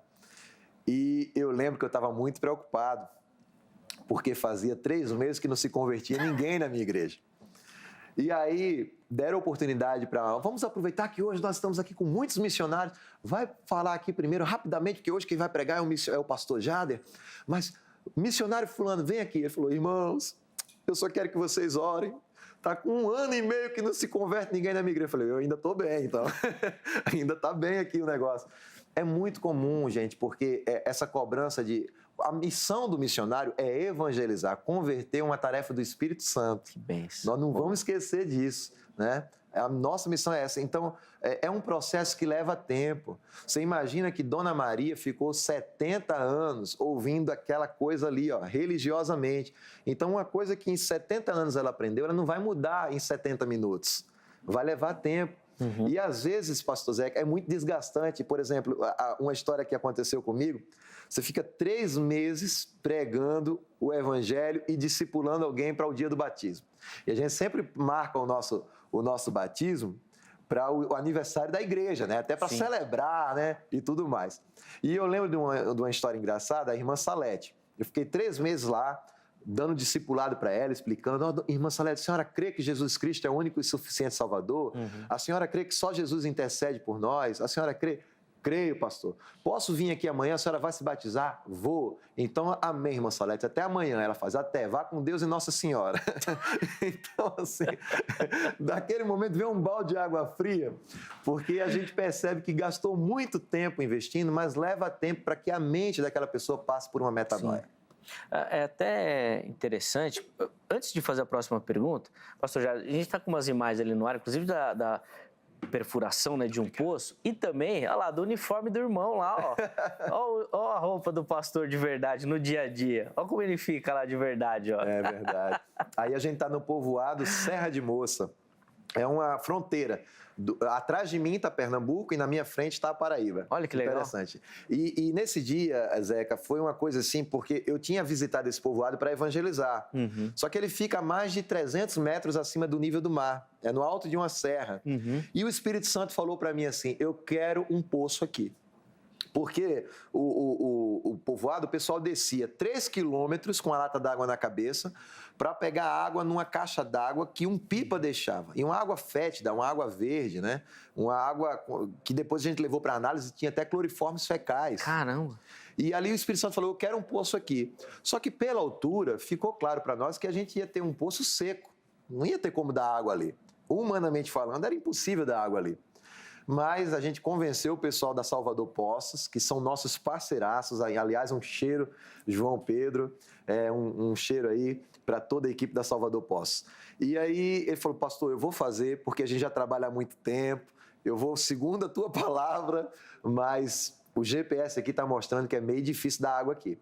E eu lembro que eu estava muito preocupado, porque fazia 3 meses que não se convertia ninguém na minha igreja. E aí deram oportunidade para... Vamos aproveitar que hoje nós estamos aqui com muitos missionários. Vai falar aqui primeiro, rapidamente, porque hoje quem vai pregar é o pastor Jader. Mas, missionário fulano, vem aqui. Ele falou, irmãos, eu só quero que vocês orem. Está com 1 ano e meio que não se converte ninguém na minha igreja. Eu falei, eu ainda estou bem, então. Ainda está bem aqui o negócio. É muito comum, gente, porque essa cobrança de... A missão do missionário é evangelizar, converter, uma tarefa do Espírito Santo. Que bênção. Nós não vamos esquecer disso, né? A nossa missão é essa. Então, é um processo que leva tempo. Você imagina que Dona Maria ficou 70 anos ouvindo aquela coisa ali, religiosamente. Então, uma coisa que em 70 anos ela aprendeu, ela não vai mudar em 70 minutos. Vai levar tempo. E às vezes, pastor Zeca, é muito desgastante. Por exemplo, uma história que aconteceu comigo, você fica 3 meses pregando o evangelho e discipulando alguém para o dia do batismo. E a gente sempre marca o nosso batismo para o aniversário da igreja, né? Até para celebrar, né? E tudo mais. E eu lembro de uma história engraçada, a irmã Salete. Eu fiquei 3 meses lá, dando discipulado para ela, explicando. Oh, irmã Salete, a senhora crê que Jesus Cristo é o único e suficiente Salvador? A senhora crê que só Jesus intercede por nós? A senhora crê? Creio, pastor. Posso vir aqui amanhã? A senhora vai se batizar? Vou. Então, amém, irmã Salete. Até amanhã. Ela faz, até. Vá com Deus e Nossa Senhora. Então, assim, daquele momento veio um balde de água fria, porque a gente percebe que gastou muito tempo investindo, mas leva tempo para que a mente daquela pessoa passe por uma metanoia. É até interessante, antes de fazer a próxima pergunta, pastor Jairo, a gente está com umas imagens ali no ar, inclusive da perfuração, né, de um poço, e também, olha lá, do uniforme do irmão lá, ó. Ó a roupa do pastor de verdade no dia a dia. Olha como ele fica lá de verdade, ó. É verdade. Aí a gente está no povoado Serra de Moça. É uma fronteira. Atrás de mim está Pernambuco e na minha frente está a Paraíba. Olha que legal. Interessante. E nesse dia, Zeca, foi uma coisa assim, porque eu tinha visitado esse povoado para evangelizar. Só que ele fica a mais de 300 metros acima do nível do mar. É no alto de uma serra. E o Espírito Santo falou para mim assim, eu quero um poço aqui. Porque o povoado, o pessoal descia 3 quilômetros com a lata d'água na cabeça para pegar água numa caixa d'água que um pipa deixava. E uma água fétida, uma água verde, né? Uma água que depois a gente levou para análise e tinha até cloriformes fecais. Caramba! E ali o Espírito Santo falou, eu quero um poço aqui. Só que pela altura ficou claro para nós que a gente ia ter um poço seco. Não ia ter como dar água ali. Humanamente falando, era impossível dar água ali. Mas a gente convenceu o pessoal da Salvador Poços, que são nossos parceiraços, aliás, um cheiro, João Pedro, um cheiro aí para toda a equipe da Salvador Poços. E aí ele falou, pastor, eu vou fazer, porque a gente já trabalha há muito tempo, eu vou segundo a tua palavra, mas o GPS aqui está mostrando que é meio difícil dar água aqui.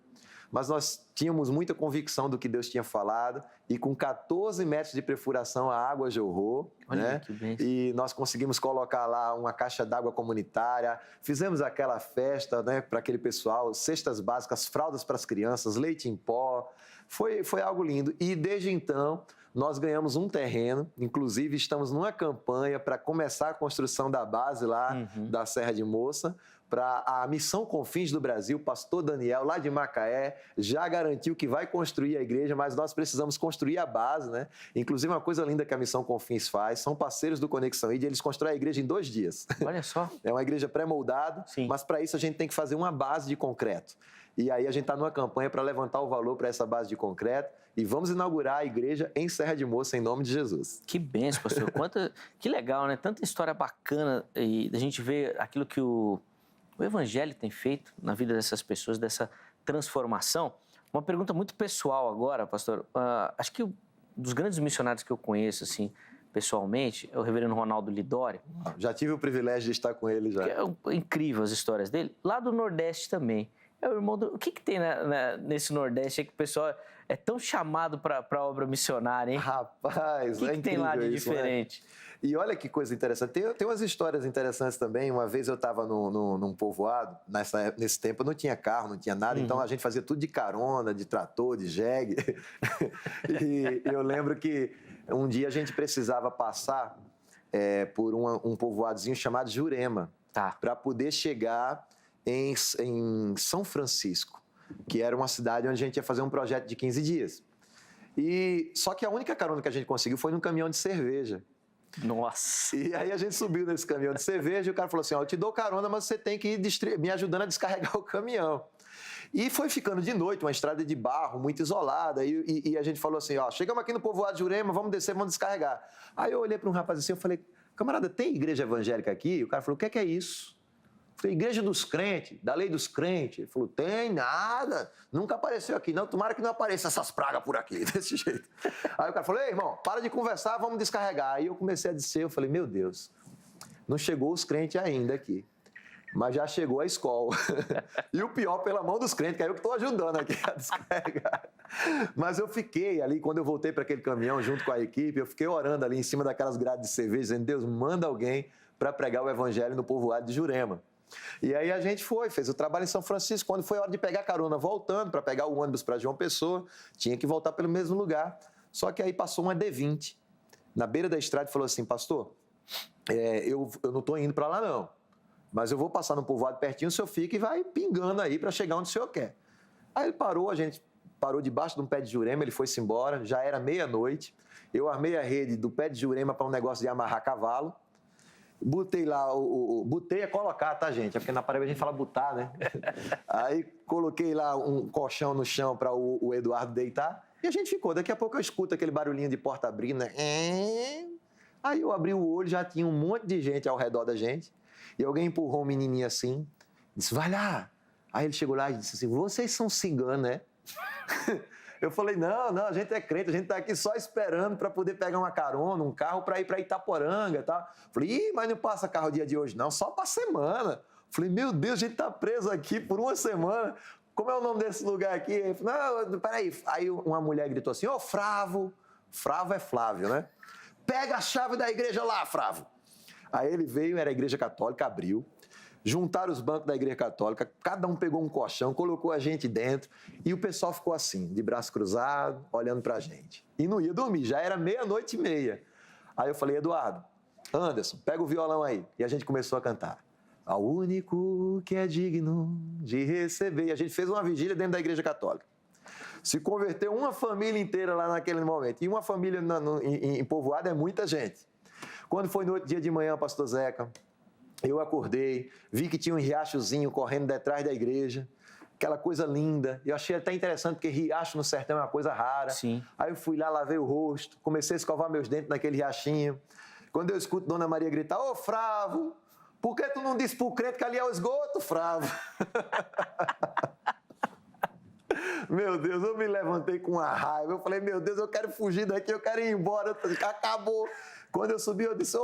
Mas nós tínhamos muita convicção do que Deus tinha falado e com 14 metros de perfuração a água jorrou, Olha, né? que bênção. E nós conseguimos colocar lá uma caixa d'água comunitária, fizemos aquela festa, né, para aquele pessoal, cestas básicas, fraldas para as crianças, leite em pó, foi algo lindo. E desde então nós ganhamos um terreno, inclusive estamos numa campanha para começar a construção da base lá da Serra de Moça, para a Missão Confins do Brasil, pastor Daniel, lá de Macaé, já garantiu que vai construir a igreja, mas nós precisamos construir a base, né? Inclusive, uma coisa linda que a Missão Confins faz, são parceiros do Conexão ID, eles constroem a igreja em 2 dias. Olha só. É uma igreja pré-moldada, Sim. mas para isso a gente tem que fazer uma base de concreto. E aí a gente está numa campanha para levantar o valor para essa base de concreto e vamos inaugurar a igreja em Serra de Moça, em nome de Jesus. Que bênção, pastor. Que legal, né? Tanta história bacana e a gente vê aquilo que o Evangelho tem feito na vida dessas pessoas, dessa transformação. Uma pergunta muito pessoal agora, pastor. Acho que dos grandes missionários que eu conheço, assim, pessoalmente, é o reverendo Ronaldo Lidório. Já tive o privilégio de estar com ele já. É incrível as histórias dele. Lá do Nordeste também. É o irmão do... O que tem nesse Nordeste aí que o pessoal é tão chamado para a obra missionária, hein? Rapaz, o que tem lá de isso, diferente? Né? E olha que coisa interessante. Tem umas histórias interessantes também. Uma vez eu estava num povoado, nesse tempo não tinha carro, não tinha nada, então a gente fazia tudo de carona, de trator, de jegue. E eu lembro que um dia a gente precisava passar por um povoadozinho chamado Jurema, para poder chegar em São Francisco, que era uma cidade onde a gente ia fazer um projeto de 15 dias. Só que a única carona que a gente conseguiu foi num caminhão de cerveja. Nossa! E aí a gente subiu nesse caminhão de cerveja e o cara falou assim, eu te dou carona, mas você tem que ir me ajudando a descarregar o caminhão. E foi ficando de noite, uma estrada de barro, muito isolada, e a gente falou assim, chegamos aqui no povoado de Jurema, vamos descer, vamos descarregar. Aí eu olhei para um rapaz assim, eu falei, camarada, tem igreja evangélica aqui? E o cara falou, o que é isso? Eu falei, igreja dos crentes, da lei dos crentes. Ele falou, tem nada, nunca apareceu aqui não, tomara que não apareça essas pragas por aqui, desse jeito. Aí o cara falou, ei, irmão, para de conversar, vamos descarregar. Aí eu comecei a descer, eu falei, meu Deus, não chegou os crentes ainda aqui, mas já chegou a escola. E o pior, pela mão dos crentes, que é eu que estou ajudando aqui a descarregar. Mas eu fiquei ali, quando eu voltei para aquele caminhão junto com a equipe, eu fiquei orando ali em cima daquelas grades de cerveja, dizendo, Deus, manda alguém para pregar o evangelho no povoado de Jurema. E aí a gente fez o trabalho em São Francisco. Quando foi a hora de pegar carona voltando para pegar o ônibus para João Pessoa, tinha que voltar pelo mesmo lugar. Só que aí passou uma D20 na beira da estrada e falou assim, pastor, eu não estou indo para lá não, mas eu vou passar no povoado pertinho, o senhor fica e vai pingando aí para chegar onde o senhor quer. Aí ele parou, a gente parou debaixo de um pé de jurema, ele foi-se embora, já era meia-noite. Eu armei a rede do pé de jurema para um negócio de amarrar cavalo. Botei lá, botei é colocar, tá, gente? É porque na Paraíba a gente fala botar, né? Aí coloquei lá um colchão no chão para o Eduardo deitar e a gente ficou. Daqui a pouco eu escuto aquele barulhinho de porta abrindo, né? Aí eu abri o olho, já tinha um monte de gente ao redor da gente e alguém empurrou um menininho assim, disse, vai lá. Aí ele chegou lá e disse assim, vocês são ciganos, né? Eu falei, não, a gente é crente, a gente está aqui só esperando para poder pegar uma carona, um carro para ir para Itaporanga e tal. Falei, mas não passa carro dia de hoje, não, só para semana. Falei, meu Deus, a gente está preso aqui por uma semana. Como é o nome desse lugar aqui? Ele falou, não, peraí. Aí uma mulher gritou assim, Fravo. Fravo é Flávio, né? Pega a chave da igreja lá, Fravo. Aí ele veio, era a igreja católica, abriu. Juntaram os bancos da igreja católica, cada um pegou um colchão, colocou a gente dentro e o pessoal ficou assim, de braço cruzado, olhando pra gente. E não ia dormir, já era 00:30. Aí eu falei, Eduardo, Anderson, pega o violão aí. E a gente começou a cantar. Ao único que é digno de receber. E a gente fez uma vigília dentro da igreja católica. Se converteu uma família inteira lá naquele momento. E uma família em Povoado é muita gente. Quando foi no outro dia de manhã, pastor Zeca, eu acordei, vi que tinha um riachozinho correndo detrás da igreja, aquela coisa linda. Eu achei até interessante, porque riacho no sertão é uma coisa rara. Sim. Aí eu fui lá, lavei o rosto, comecei a escovar meus dentes naquele riachinho. Quando eu escuto Dona Maria gritar, Fravo, por que tu não disse pro crente que ali é o esgoto, Fravo? Meu Deus, eu me levantei com uma raiva. Eu falei, meu Deus, eu quero fugir daqui, eu quero ir embora. Acabou. Quando eu subi, eu disse,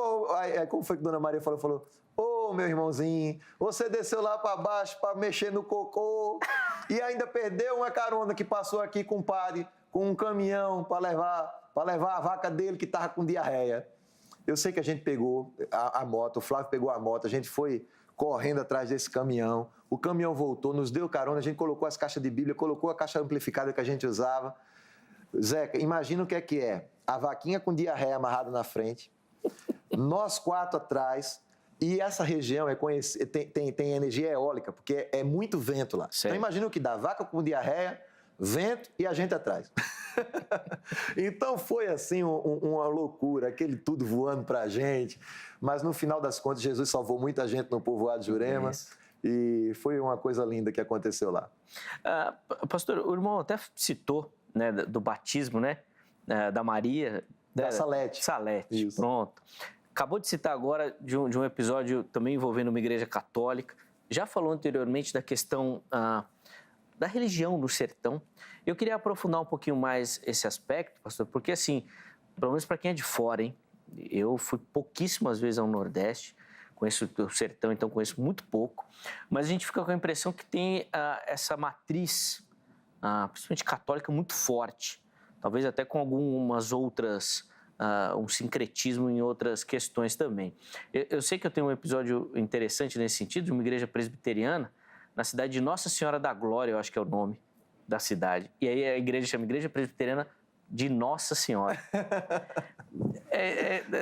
como foi que Dona Maria falou, meu irmãozinho, você desceu lá para baixo para mexer no cocô e ainda perdeu uma carona que passou aqui com o padre, com um caminhão para levar a vaca dele que estava com diarreia. Eu sei que a gente pegou a moto, o Flávio pegou a moto, a gente foi correndo atrás desse caminhão, o caminhão voltou, nos deu carona, a gente colocou as caixas de Bíblia, colocou a caixa amplificada que a gente usava. Zeca, imagina o que é a vaquinha com diarreia amarrada na frente, nós 4 atrás. E essa região tem energia eólica, porque é muito vento lá. Certo. Então imagina o que dá, vaca com diarreia, vento e a gente atrás. Então foi assim uma loucura, aquele tudo voando pra gente. Mas no final das contas, Jesus salvou muita gente no povoado de Jurema. E foi uma coisa linda que aconteceu lá. Pastor, o irmão até citou, né, do batismo, né, da Maria. Da Salete. Salete, isso. Pronto. Acabou de citar agora de um episódio também envolvendo uma igreja católica. Já falou anteriormente da questão da religião no sertão. Eu queria aprofundar um pouquinho mais esse aspecto, pastor, porque assim, pelo menos para quem é de fora, hein? Eu fui pouquíssimas vezes ao Nordeste, conheço o sertão, então conheço muito pouco, mas a gente fica com a impressão que tem essa matriz, principalmente católica, muito forte. Talvez até com algumas outras... um sincretismo em outras questões também. Eu sei que eu tenho um episódio interessante nesse sentido, de uma igreja presbiteriana, na cidade de Nossa Senhora da Glória, eu acho que é o nome da cidade. E aí a igreja chama Igreja Presbiteriana de Nossa Senhora.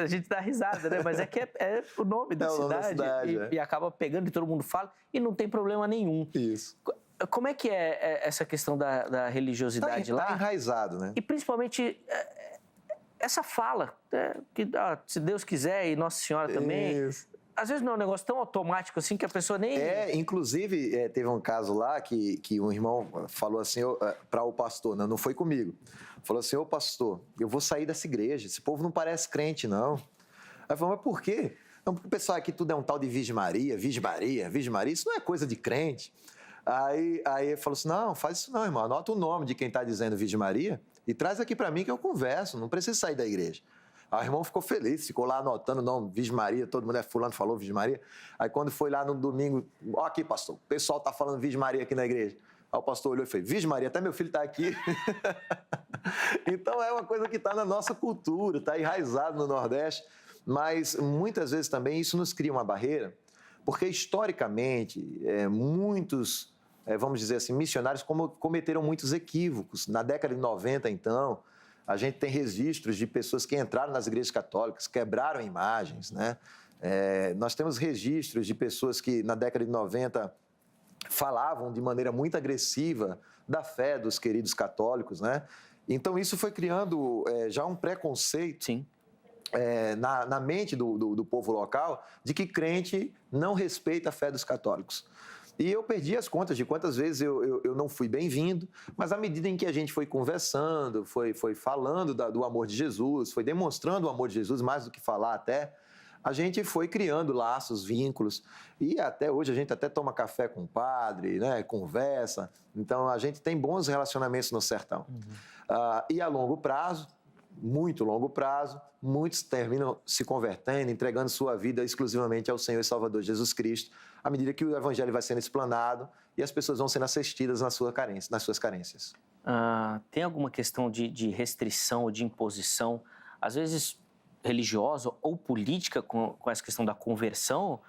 A gente dá risada, né? Mas é que é o nome da cidade. E acaba pegando e todo mundo fala, e não tem problema nenhum. Isso. Como é que é essa questão da religiosidade lá? Está enraizado, né? E principalmente... essa fala, que se Deus quiser e Nossa Senhora também, isso. Às vezes não é um negócio tão automático assim que a pessoa nem... Inclusive, teve um caso lá que um irmão falou assim para o pastor, não foi comigo, falou assim, pastor, eu vou sair dessa igreja, esse povo não parece crente, não. Aí eu falei, mas por quê? Não, porque o pessoal aqui tudo é um tal de Virgem Maria, isso não é coisa de crente. Aí ele falou assim, não, faz isso não, irmão, anota o nome de quem está dizendo Virgem Maria e traz aqui para mim que eu converso, não precisa sair da igreja. Aí o irmão ficou feliz, ficou lá anotando o nome, Virgem Maria, todo mundo fulano falou Virgem Maria. Aí quando foi lá no domingo, aqui pastor, o pessoal está falando Virgem Maria aqui na igreja. Aí o pastor olhou e fez, Virgem Maria, até meu filho está aqui. Então é uma coisa que está na nossa cultura, está enraizado no Nordeste, mas muitas vezes também isso nos cria uma barreira, porque historicamente muitos... vamos dizer assim, missionários cometeram muitos equívocos. Na década de 90, então, a gente tem registros de pessoas que entraram nas igrejas católicas, quebraram imagens, né? Nós temos registros de pessoas que, na década de 90, falavam de maneira muito agressiva da fé dos queridos católicos, né? Então, isso foi criando já um preconceito Sim. Na mente do povo local de que crente não respeita a fé dos católicos. E eu perdi as contas de quantas vezes eu não fui bem-vindo, mas à medida em que a gente foi conversando, foi falando do amor de Jesus, foi demonstrando o amor de Jesus, mais do que falar até, a gente foi criando laços, vínculos, e até hoje a gente até toma café com o padre, né, conversa, então a gente tem bons relacionamentos no sertão. E a longo prazo, muito longo prazo, muitos terminam se convertendo, entregando sua vida exclusivamente ao Senhor e Salvador Jesus Cristo, à medida que o Evangelho vai sendo explanado e as pessoas vão sendo assistidas nas suas carências. Tem alguma questão de restrição ou de imposição, às vezes religiosa ou política, com essa questão da conversão?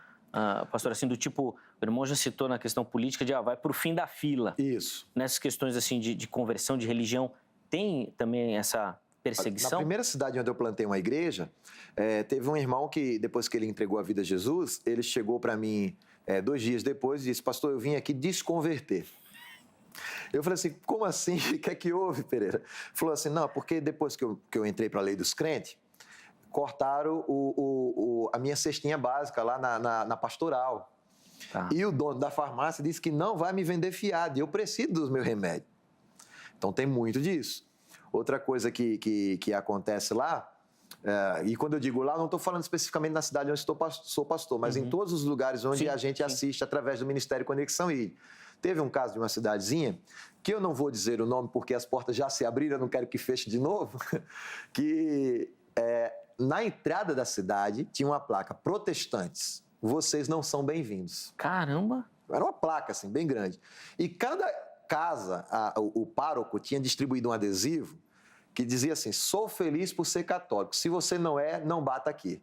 Pastor, assim, do tipo, o irmão já citou na questão política de vai para o fim da fila. Isso. Nessas questões assim de conversão, de religião, tem também essa perseguição? Na primeira cidade onde eu plantei uma igreja, teve um irmão que, depois que ele entregou a vida a Jesus, ele chegou para mim 2 dias depois e disse: pastor, eu vim aqui desconverter. Eu falei assim: como assim? O que é que houve, Pereira? Falou assim: não, porque depois que eu entrei para a lei dos crentes, cortaram a minha cestinha básica lá na pastoral. Tá. E o dono da farmácia disse que não vai me vender fiado, e eu preciso dos meus remédios. Então tem muito disso. Outra coisa que acontece lá, e quando eu digo lá, não estou falando especificamente na cidade onde sou pastor, mas em todos os lugares onde a gente assiste através do Ministério Conexão ID. Teve um caso de uma cidadezinha, que eu não vou dizer o nome porque as portas já se abriram, eu não quero que feche de novo, que na entrada da cidade tinha uma placa: protestantes, vocês não são bem-vindos. Caramba! Era uma placa assim, bem grande. E cada casa, o pároco tinha distribuído um adesivo que dizia assim: sou feliz por ser católico, se você não é, não bata aqui.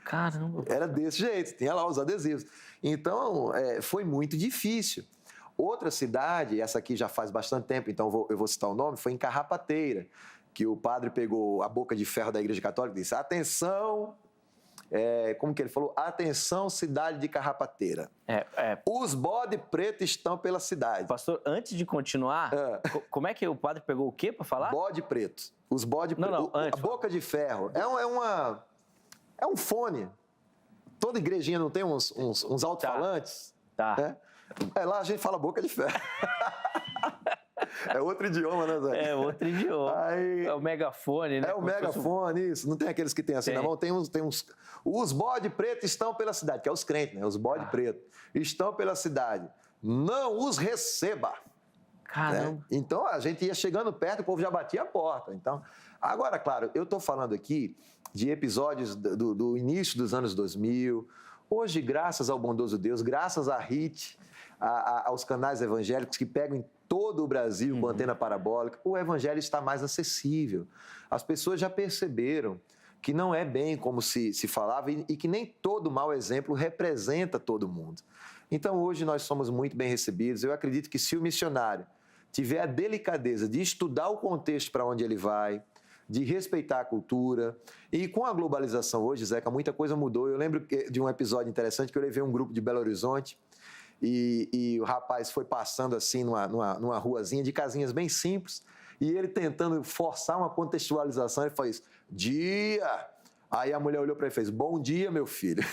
Caramba! Era desse jeito, tinha lá os adesivos. Então, foi muito difícil. Outra cidade, essa aqui já faz bastante tempo, então eu vou citar o nome, foi em Carrapateira, que o padre pegou a boca de ferro da Igreja Católica e disse: atenção, como que ele falou? Atenção, cidade de Carrapateira. Os bode preto estão pela cidade. Pastor, antes de continuar, como é que o padre pegou o quê para falar? Bode preto. Os bode preto. A boca de ferro. É um fone. Toda igrejinha não tem uns alto-falantes? Tá. Lá a gente fala boca de ferro. É outro idioma, né, Zé? É outro idioma. É o megafone, né? É o megafone, isso. Não tem aqueles que tem assim na mão? Tem uns... Os bode preto estão pela cidade, que é os crentes, né? Os bode preto estão pela cidade. Não os receba. Caramba. Né? Então, a gente ia chegando perto, o povo já batia a porta. Então, agora, claro, eu estou falando aqui de episódios do início dos anos 2000. Hoje, graças ao bondoso Deus, graças à RIT, aos canais evangélicos que pegam em todo o Brasil com antena parabólica, o evangelho está mais acessível. As pessoas já perceberam que não é bem como se falava e que nem todo mau exemplo representa todo mundo. Então, hoje nós somos muito bem recebidos. Eu acredito que se o missionário tiver a delicadeza de estudar o contexto para onde ele vai, de respeitar a cultura, e com a globalização hoje, Zeca, muita coisa mudou. Eu lembro de um episódio interessante que eu levei um grupo de Belo Horizonte e o rapaz foi passando assim numa ruazinha de casinhas bem simples e ele tentando forçar uma contextualização, ele faz: dia! Aí a mulher olhou para ele e fez: bom dia, meu filho.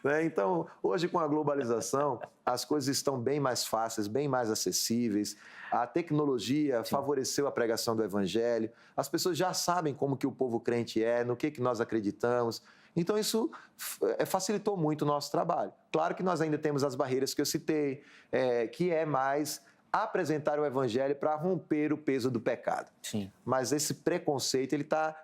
Né? Então, hoje com a globalização, as coisas estão bem mais fáceis, bem mais acessíveis. A tecnologia favoreceu a pregação do evangelho. As pessoas já sabem como que o povo crente no que nós acreditamos. Então, isso facilitou muito o nosso trabalho. Claro que nós ainda temos as barreiras que eu citei, que é mais apresentar o evangelho para romper o peso do pecado. Sim. Mas esse preconceito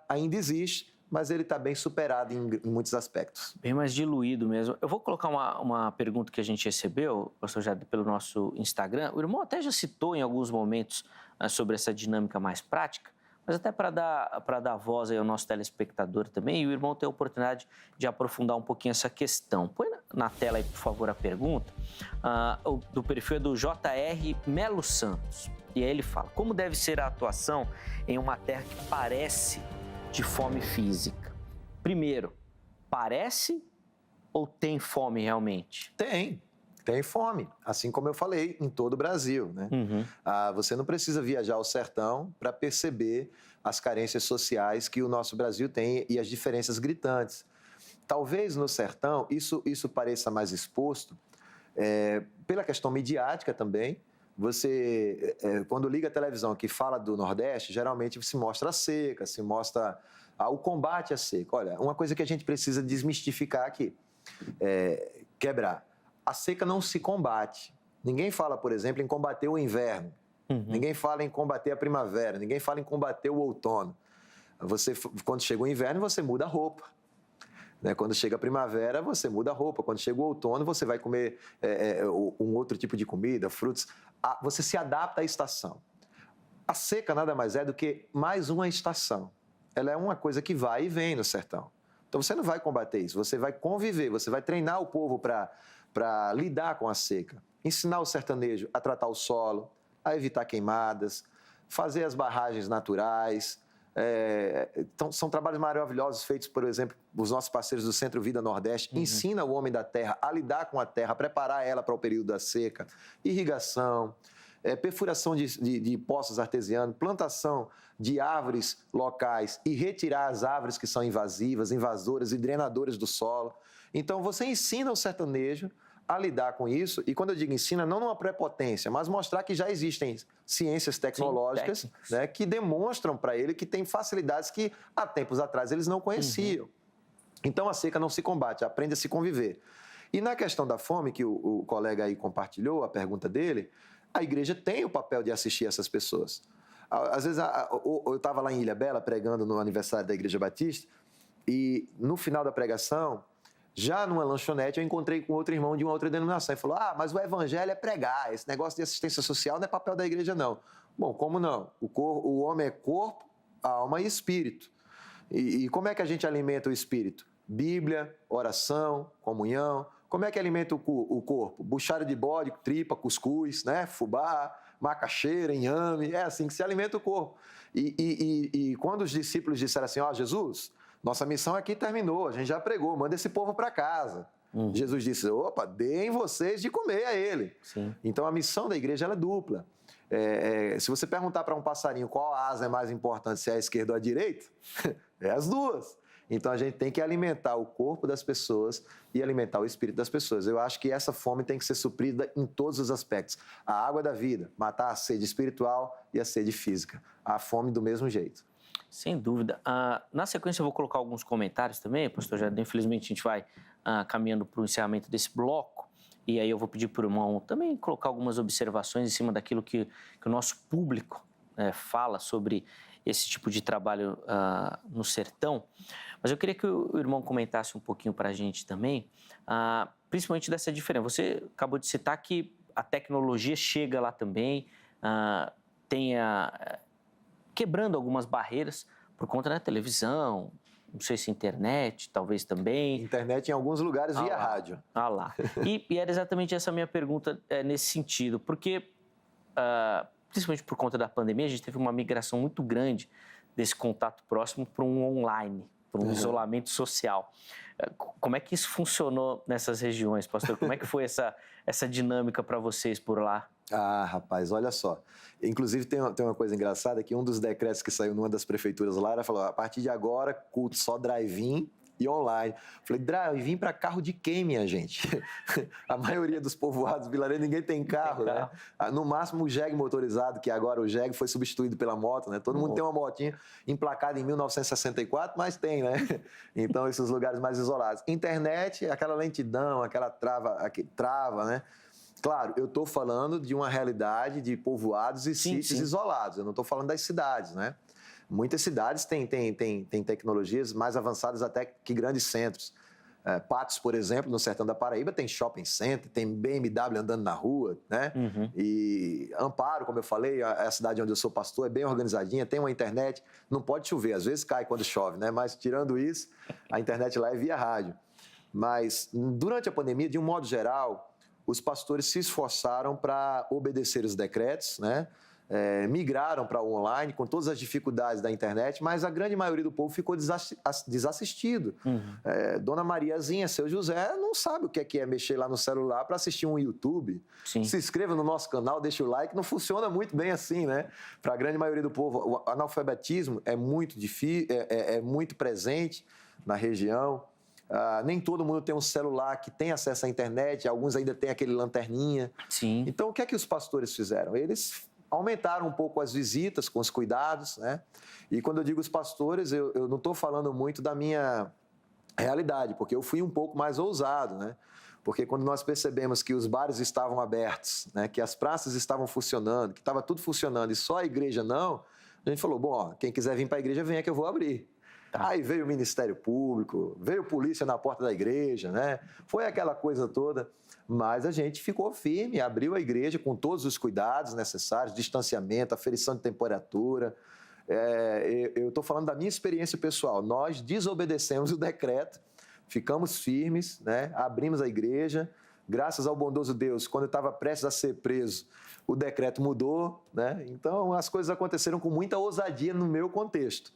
ainda existe, mas ele está bem superado em muitos aspectos. Bem mais diluído mesmo. Eu vou colocar uma pergunta que a gente recebeu, pastor, já pelo nosso Instagram. O irmão até já citou em alguns momentos sobre essa dinâmica mais prática, mas até para dar voz aí ao nosso telespectador também, e o irmão tem a oportunidade de aprofundar um pouquinho essa questão. Põe na tela aí, por favor, a pergunta. Do perfil é do JR Melo Santos. E aí ele fala: como deve ser a atuação em uma terra que parece de fome física? Primeiro, parece ou tem fome realmente? Tem. Tem fome, assim como eu falei, em todo o Brasil, né? Você não precisa viajar ao sertão para perceber as carências sociais que o nosso Brasil tem e as diferenças gritantes. Talvez no sertão isso pareça mais exposto pela questão midiática também. Você, quando liga a televisão que fala do Nordeste, geralmente se mostra a seca, se mostra o combate à seca. Olha, uma coisa que a gente precisa desmistificar aqui, quebrar. A seca não se combate. Ninguém fala, por exemplo, em combater o inverno. Ninguém fala em combater a primavera. Ninguém fala em combater o outono. Quando chega o inverno, você muda a roupa. Quando chega a primavera, você muda a roupa. Quando chega o outono, você vai comer um outro tipo de comida, frutos. Você se adapta à estação. A seca nada mais é do que mais uma estação. Ela é uma coisa que vai e vem no sertão. Então você não vai combater isso, você vai conviver, você vai treinar o povo para lidar com a seca. Ensinar o sertanejo a tratar o solo, a evitar queimadas, fazer as barragens naturais. Então, são trabalhos maravilhosos feitos, por exemplo, os nossos parceiros do Centro Vida Nordeste. Ensina o homem da terra a lidar com a terra, a preparar ela para o período da seca, irrigação, perfuração de poços artesianos, plantação de árvores locais e retirar as árvores que são invasivas, invasoras e drenadoras do solo. Então, você ensina o sertanejo a lidar com isso, e quando eu digo ensina, não numa prepotência, mas mostrar que já existem ciências tecnológicas, né, que demonstram para ele que tem facilidades que há tempos atrás eles não conheciam. Então a seca não se combate, aprende a se conviver. E na questão da fome, que o colega aí compartilhou, a pergunta dele, a igreja tem o papel de assistir essas pessoas. Às vezes, eu estava lá em Ilhabela pregando no aniversário da Igreja Batista, e no final da pregação, já numa lanchonete, eu encontrei com outro irmão de uma outra denominação. Ele falou, mas o evangelho é pregar, esse negócio de assistência social não é papel da igreja, não. Bom, como não? O homem é corpo, alma e espírito. E como é que a gente alimenta o espírito? Bíblia, oração, comunhão. Como é que alimenta o corpo? Buchada de bode, tripa, cuscuz, né? Fubá, macaxeira, inhame. É assim que se alimenta o corpo. E quando os discípulos disseram assim, Jesus, nossa missão aqui terminou, a gente já pregou, manda esse povo para casa. Jesus disse, deem vocês de comer a ele. Sim. Então a missão da igreja ela é dupla. Se você perguntar para um passarinho qual asa é mais importante, se é a esquerda ou a direita, é as duas. Então a gente tem que alimentar o corpo das pessoas e alimentar o espírito das pessoas. Eu acho que essa fome tem que ser suprida em todos os aspectos. A água da vida, matar a sede espiritual e a sede física. A fome do mesmo jeito. Sem dúvida. Na sequência eu vou colocar alguns comentários também, pastor Jardim. Infelizmente a gente vai caminhando para o encerramento desse bloco. E aí eu vou pedir para o irmão também colocar algumas observações em cima daquilo que o nosso público fala sobre esse tipo de trabalho no sertão. Mas eu queria que o irmão comentasse um pouquinho para a gente também, principalmente dessa diferença. Você acabou de citar que a tecnologia chega lá também, quebrando algumas barreiras por conta da televisão, não sei se internet, talvez também. Internet em alguns lugares via rádio. Lá. E era exatamente essa minha pergunta nesse sentido, porque, principalmente por conta da pandemia, a gente teve uma migração muito grande desse contato próximo para um online, para um isolamento social. Como é que isso funcionou nessas regiões, pastor? Como é que foi essa dinâmica para vocês por lá? Rapaz, olha só. Inclusive, tem uma coisa engraçada, que um dos decretos que saiu numa das prefeituras lá, ela falou, a partir de agora, culto só drive-in e online. Falei, drive-in para carro de quem, minha gente? A maioria dos povoados, vilarejos, ninguém tem carro, né? No máximo, o jegue motorizado, que agora o jegue foi substituído pela moto, né? Todo mundo tem uma motinha emplacada em 1964, mas tem, né? Então, esses lugares mais isolados. Internet, aquela lentidão, aquela trava, né? Claro, eu estou falando de uma realidade de povoados e sítios isolados, eu não estou falando das cidades, né? Muitas cidades têm tecnologias mais avançadas até que grandes centros. Patos, por exemplo, no sertão da Paraíba, tem shopping center, tem BMW andando na rua, né? E Amparo, como eu falei, a cidade onde eu sou pastor é bem organizadinha, tem uma internet, não pode chover, às vezes cai quando chove, né? Mas tirando isso, a internet lá é via rádio. Mas durante a pandemia, de um modo geral, os pastores se esforçaram para obedecer os decretos, né? migraram para o online com todas as dificuldades da internet, mas a grande maioria do povo ficou desassistido. Dona Mariazinha, seu José, não sabe o que é mexer lá no celular para assistir um YouTube. Sim. Se inscreva no nosso canal, deixa o like. Não funciona muito bem assim, né? Para a grande maioria do povo, o analfabetismo é muito difícil, é muito presente na região. Nem todo mundo tem um celular que tem acesso à internet, alguns ainda têm aquele lanterninha. Sim. Então, o que é que os pastores fizeram? Eles aumentaram um pouco as visitas com os cuidados, né? E quando eu digo os pastores, eu não estou falando muito da minha realidade, porque eu fui um pouco mais ousado, né? Porque quando nós percebemos que os bares estavam abertos, né? Que as praças estavam funcionando, que estava tudo funcionando e só a igreja não, a gente falou, bom, ó, quem quiser vir para a igreja, venha que eu vou abrir. Tá. Aí veio o Ministério Público, veio polícia na porta da igreja, né? Foi aquela coisa toda. Mas a gente ficou firme, abriu a igreja com todos os cuidados necessários, distanciamento, aferição de temperatura. Eu estou falando da minha experiência pessoal. Nós desobedecemos o decreto, ficamos firmes, né? Abrimos a igreja. Graças ao bondoso Deus, quando eu estava prestes a ser preso, o decreto mudou, né? Então as coisas aconteceram com muita ousadia no meu contexto.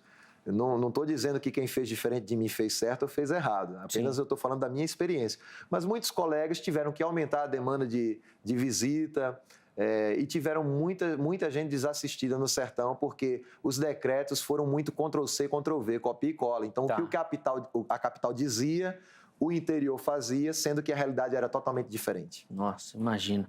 Eu não estou dizendo que quem fez diferente de mim fez certo ou fez errado. Apenas eu estou falando da minha experiência. Mas muitos colegas tiveram que aumentar a demanda de visita e tiveram muita gente desassistida no sertão porque os decretos foram muito Ctrl-C, Ctrl-V, copia e cola. Então, o que a capital dizia, o interior fazia, sendo que a realidade era totalmente diferente. Nossa, imagina.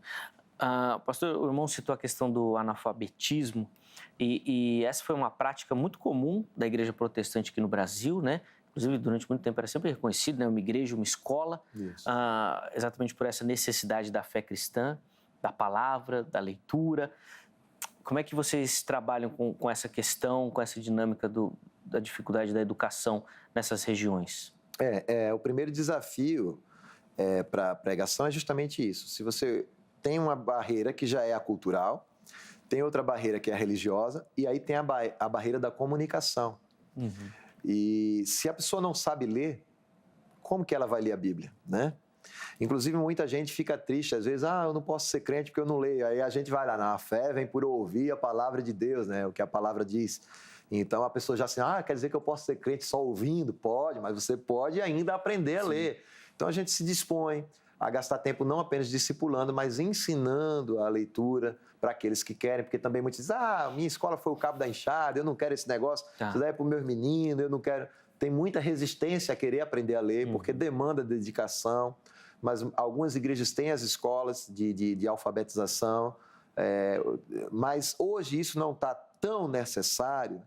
Pastor, o irmão citou a questão do analfabetismo. E essa foi uma prática muito comum da igreja protestante aqui no Brasil, né? Inclusive, durante muito tempo era sempre reconhecido, né? Uma igreja, uma escola, exatamente por essa necessidade da fé cristã, da palavra, da leitura. Como é que vocês trabalham com essa questão, com essa dinâmica da dificuldade da educação nessas regiões? O primeiro desafio para a pregação é justamente isso. Se você tem uma barreira que já é a cultural, tem outra barreira que é a religiosa, e aí tem a barreira da comunicação. E se a pessoa não sabe ler, como que ela vai ler a Bíblia, né? Inclusive, muita gente fica triste, às vezes, eu não posso ser crente porque eu não leio. Aí a gente vai lá, a fé vem por ouvir a palavra de Deus, né? O que a palavra diz. Então, a pessoa já assim, quer dizer que eu posso ser crente só ouvindo? Pode, mas você pode ainda aprender a ler. Então, a gente se dispõe a gastar tempo não apenas discipulando, mas ensinando a leitura para aqueles que querem, porque também muitos dizem, minha escola foi o cabo da enxada, eu não quero esse negócio, isso daí é para os meus meninos, eu não quero. Tem muita resistência a querer aprender a ler, porque demanda dedicação, mas algumas igrejas têm as escolas de alfabetização, mas hoje isso não está tão necessário,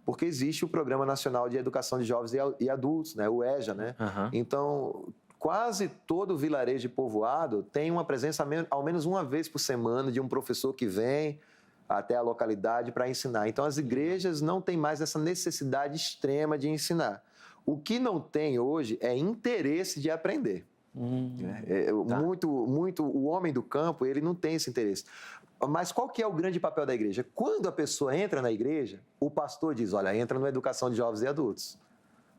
porque existe o Programa Nacional de Educação de Jovens e Adultos, né, o EJA, né? Então, quase todo vilarejo e povoado tem uma presença ao menos uma vez por semana de um professor que vem até a localidade para ensinar. Então, as igrejas não têm mais essa necessidade extrema de ensinar. O que não tem hoje é interesse de aprender. O homem do campo, ele não tem esse interesse. Mas qual que é o grande papel da igreja? Quando a pessoa entra na igreja, o pastor diz, olha, entra na educação de jovens e adultos.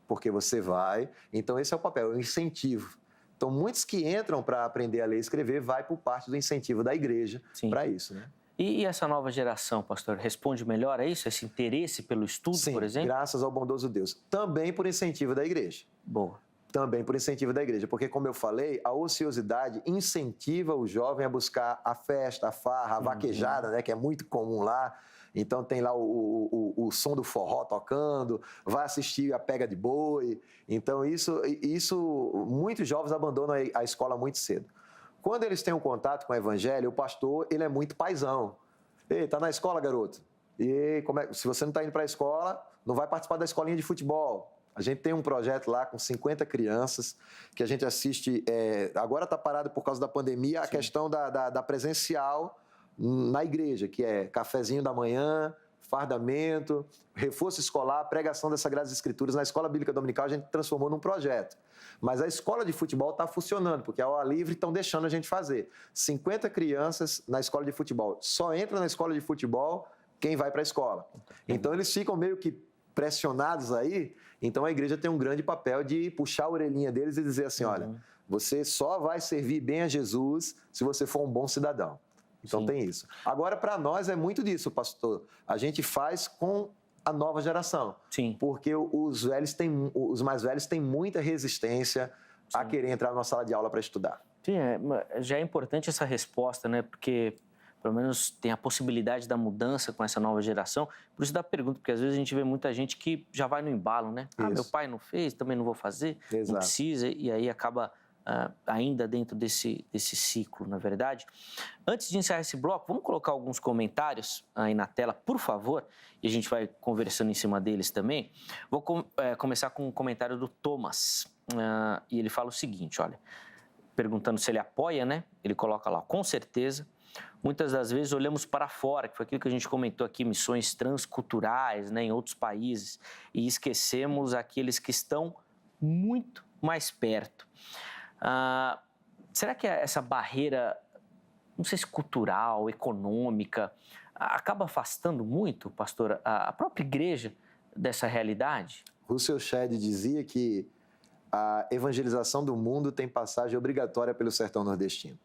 Porque você vai. Então, esse é o papel, é o incentivo. Então, muitos que entram para aprender a ler e escrever vai por parte do incentivo da igreja para isso, né? E essa nova geração, pastor, responde melhor a isso? Esse interesse pelo estudo, por exemplo? Graças ao bondoso Deus. Também por incentivo da igreja. Boa. Também por incentivo da igreja. Porque, como eu falei, a ociosidade incentiva o jovem a buscar a festa, a farra, a vaquejada, né, que é muito comum lá. Então, tem lá o som do forró tocando, vai assistir a pega de boi. Então, muitos jovens abandonam a escola muito cedo. Quando eles têm um contato com o evangelho, o pastor, ele é muito paizão. Ei, tá na escola, garoto? E se você não está indo para a escola, não vai participar da escolinha de futebol. A gente tem um projeto lá com 50 crianças que a gente assiste. Agora está parado por causa da pandemia, a questão da presencial na igreja, que é cafezinho da manhã, fardamento, reforço escolar, pregação das Sagradas Escrituras. Na Escola Bíblica Dominical a gente transformou num projeto. Mas a escola de futebol está funcionando, porque a hora livre estão deixando a gente fazer. 50 crianças na escola de futebol. Só entra na escola de futebol quem vai para a escola. Então eles ficam meio que pressionados aí. Então a igreja tem um grande papel de puxar a orelhinha deles e dizer assim, olha, você só vai servir bem a Jesus se você for um bom cidadão. Então Sim. tem isso. Agora, para nós é muito disso, pastor. A gente faz com a nova geração. Sim. Porque os mais velhos têm muita resistência a querer entrar numa sala de aula para estudar. Sim, já é importante essa resposta, né? Porque pelo menos tem a possibilidade da mudança com essa nova geração. Por isso dá a pergunta, porque às vezes a gente vê muita gente que já vai no embalo, né? Ah, meu pai não fez, também não vou fazer, Exato. não precisa, e aí acaba ainda dentro desse ciclo, na verdade. Antes de encerrar esse bloco, vamos colocar alguns comentários aí na tela, por favor, e a gente vai conversando em cima deles também. Vou começar com um comentário do Thomas, e ele fala o seguinte, olha, perguntando se ele apoia, né? Ele coloca lá, com certeza. Muitas das vezes olhamos para fora, que foi aquilo que a gente comentou aqui, missões transculturais, né, em outros países, e esquecemos aqueles que estão muito mais perto. Será que essa barreira, não sei se cultural, econômica, acaba afastando muito, pastor, a própria igreja dessa realidade? Russell Shedd dizia que a evangelização do mundo tem passagem obrigatória pelo sertão nordestino.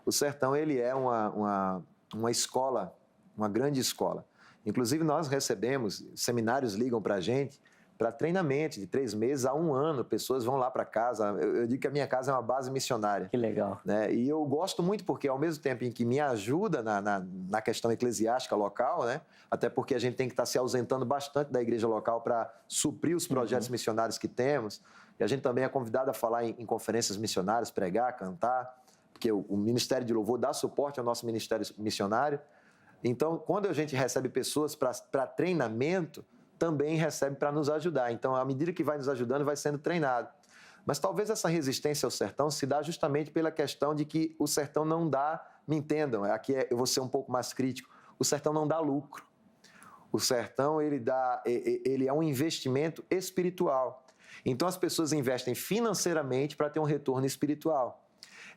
O sertão, ele é uma escola, uma grande escola. Inclusive, nós recebemos, seminários ligam para a gente, para treinamento de 3 meses a 1 ano, pessoas vão lá para casa. Eu digo que a minha casa é uma base missionária. Que legal. Né? E eu gosto muito porque, ao mesmo tempo em que me ajuda na questão eclesiástica local, né? Até porque a gente tem que estar se ausentando bastante da igreja local para suprir os projetos missionários que temos. E a gente também é convidado a falar em conferências missionárias, pregar, cantar, porque o Ministério de Louvor dá suporte ao nosso ministério missionário. Então, quando a gente recebe pessoas para treinamento, também recebe para nos ajudar. Então, à medida que vai nos ajudando, vai sendo treinado. Mas talvez essa resistência ao sertão se dá justamente pela questão de que o sertão não dá, me entendam, aqui eu vou ser um pouco mais crítico, o sertão não dá lucro. O sertão, ele é um investimento espiritual. Então, as pessoas investem financeiramente para ter um retorno espiritual.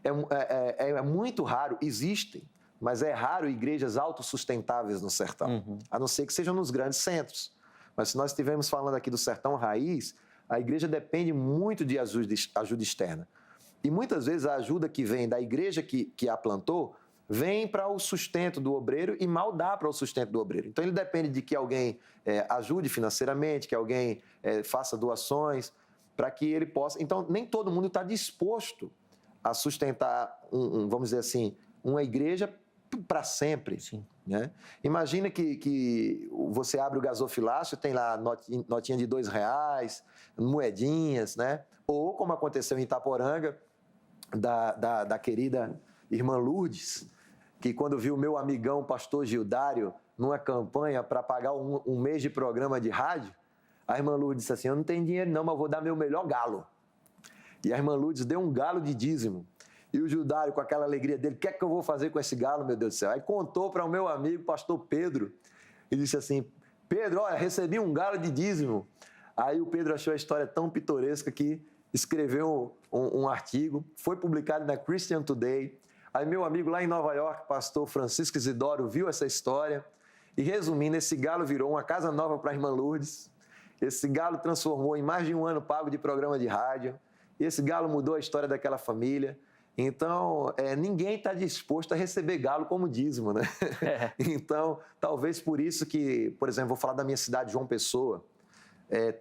É muito raro, existem, mas é raro igrejas autossustentáveis no sertão, a não ser que sejam nos grandes centros. Mas se nós estivermos falando aqui do sertão raiz, a igreja depende muito de ajuda externa. E muitas vezes a ajuda que vem da igreja que a plantou, vem para o sustento do obreiro e mal dá para o sustento do obreiro. Então ele depende de que alguém ajude financeiramente, que alguém faça doações, para que ele possa... Então nem todo mundo está disposto a sustentar, vamos dizer assim, uma igreja para sempre. Sim. Né? Imagina que você abre o gasofilácio, tem lá notinha de R$2, moedinhas, né? Ou como aconteceu em Itaporanga, da querida irmã Lourdes, que quando viu o meu amigão pastor Gildário numa campanha para pagar um mês de programa de rádio, a irmã Lourdes disse assim, eu não tenho dinheiro não, mas vou dar meu melhor galo. E a irmã Lourdes deu um galo de dízimo. E o Gildário, com aquela alegria dele, o que é que eu vou fazer com esse galo, meu Deus do céu? Aí contou para o meu amigo, pastor Pedro, e disse assim, Pedro, olha, recebi um galo de dízimo. Aí o Pedro achou a história tão pitoresca que escreveu um artigo, foi publicado na Christian Today. Aí meu amigo lá em Nova York, pastor Francisco Isidoro, viu essa história e, resumindo, esse galo virou uma casa nova para a irmã Lourdes. Esse galo transformou em mais de 1 ano pago de programa de rádio. E esse galo mudou a história daquela família. Então, ninguém está disposto a receber galo como dízimo, né? Então, talvez por isso que, por exemplo, vou falar da minha cidade, João Pessoa.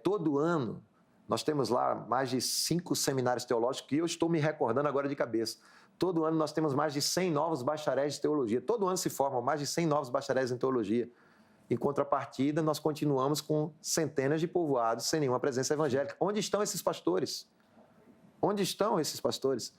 Todo ano, nós temos lá mais de 5 seminários teológicos que eu estou me recordando agora de cabeça. Todo ano nós temos mais de 100 novos bacharéis de teologia. Todo ano se formam mais de 100 novos bacharéis em teologia. Em contrapartida, nós continuamos com centenas de povoados sem nenhuma presença evangélica. Onde estão esses pastores? Onde estão esses pastores?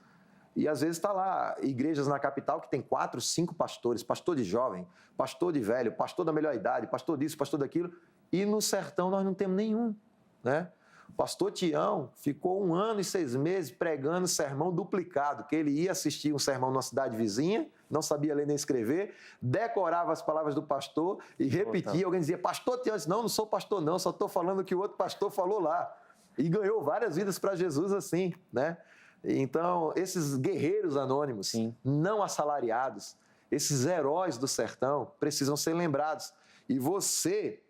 E às vezes está lá igrejas na capital que tem 4, 5 pastores, pastor de jovem, pastor de velho, pastor da melhor idade, pastor disso, pastor daquilo, e no sertão nós não temos nenhum, né? O pastor Tião ficou 1 ano e 6 meses pregando sermão duplicado, que ele ia assistir um sermão numa cidade vizinha, não sabia ler nem escrever, decorava as palavras do pastor e repetia. Alguém dizia, pastor Tião, eu disse, não sou pastor não, só estou falando o que o outro pastor falou lá. E ganhou várias vidas para Jesus assim, né? Então, esses guerreiros anônimos, não assalariados, esses heróis do sertão, precisam ser lembrados. E você,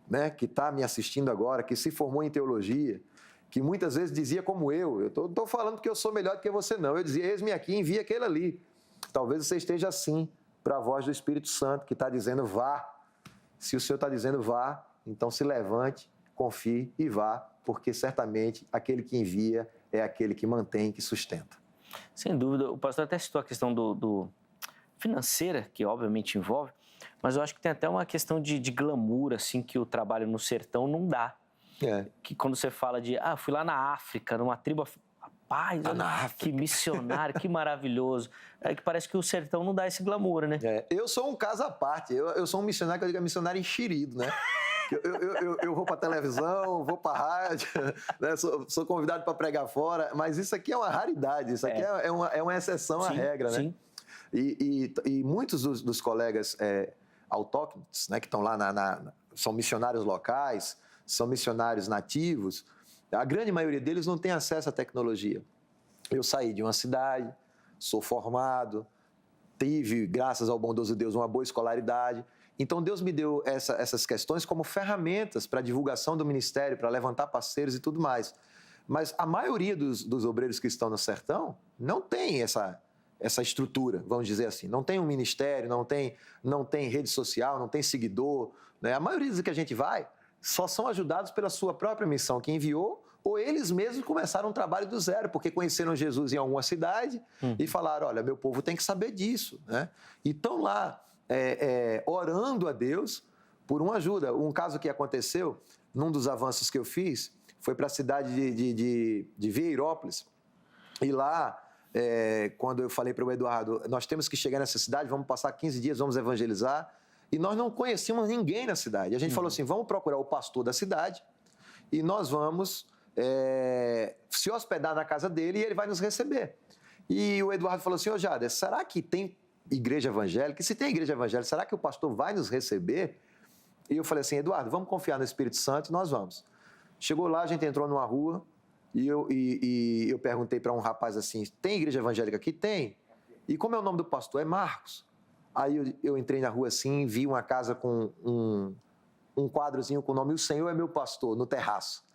né, que está me assistindo agora, que se formou em teologia, que muitas vezes dizia como eu estou falando que eu sou melhor do que você, não. Eu dizia, eis-me aqui, envia aquele ali. Talvez você esteja assim, para a voz do Espírito Santo, que está dizendo vá. Se o Senhor está dizendo vá, então se levante, confie e vá, porque certamente aquele que envia é aquele que mantém, que sustenta. Sem dúvida. O pastor até citou a questão do financeira, que obviamente envolve, mas eu acho que tem até uma questão de glamour, assim, que o trabalho no sertão não dá. Que quando você fala de, fui lá na África, numa tribo... Rapaz, que missionário, que maravilhoso. É que parece que o sertão não dá esse glamour, né? Eu sou um caso à parte. Eu sou um missionário, que eu digo missionário enxerido, né? Eu vou para televisão, vou para rádio, né? Sou convidado para pregar fora, mas isso aqui é uma raridade, isso aqui é uma exceção à regra, né? Sim. E muitos dos colegas autóctones, né, que estão lá, são missionários locais, são missionários nativos, a grande maioria deles não tem acesso à tecnologia. Eu saí de uma cidade, sou formado, tive, graças ao bondoso Deus, uma boa escolaridade. Então, Deus me deu essas questões como ferramentas para a divulgação do ministério, para levantar parceiros e tudo mais. Mas a maioria dos obreiros que estão no sertão não tem essa estrutura, vamos dizer assim. Não tem um ministério, não tem rede social, não tem seguidor, né? A maioria dos que a gente vai só são ajudados pela sua própria missão que enviou, ou eles mesmos começaram um trabalho do zero, porque conheceram Jesus em alguma cidade e falaram, olha, meu povo tem que saber disso, né? E estão lá orando a Deus por uma ajuda. Um caso que aconteceu, num dos avanços que eu fiz, foi para a cidade de Vieirópolis. E lá, quando eu falei para o Eduardo, nós temos que chegar nessa cidade, vamos passar 15 dias, vamos evangelizar. E nós não conhecíamos ninguém na cidade. A gente falou assim, vamos procurar o pastor da cidade e nós vamos se hospedar na casa dele e ele vai nos receber. E o Eduardo falou assim, Jader, será que tem igreja evangélica? E se tem igreja evangélica, será que o pastor vai nos receber? E eu falei assim, Eduardo, vamos confiar no Espírito Santo e nós vamos. Chegou lá, a gente entrou numa rua e eu perguntei para um rapaz assim, tem igreja evangélica aqui? Tem. E como é o nome do pastor? É Marcos. Aí eu entrei na rua assim, vi uma casa com um quadrozinho com o nome O Senhor é meu pastor, no terraço,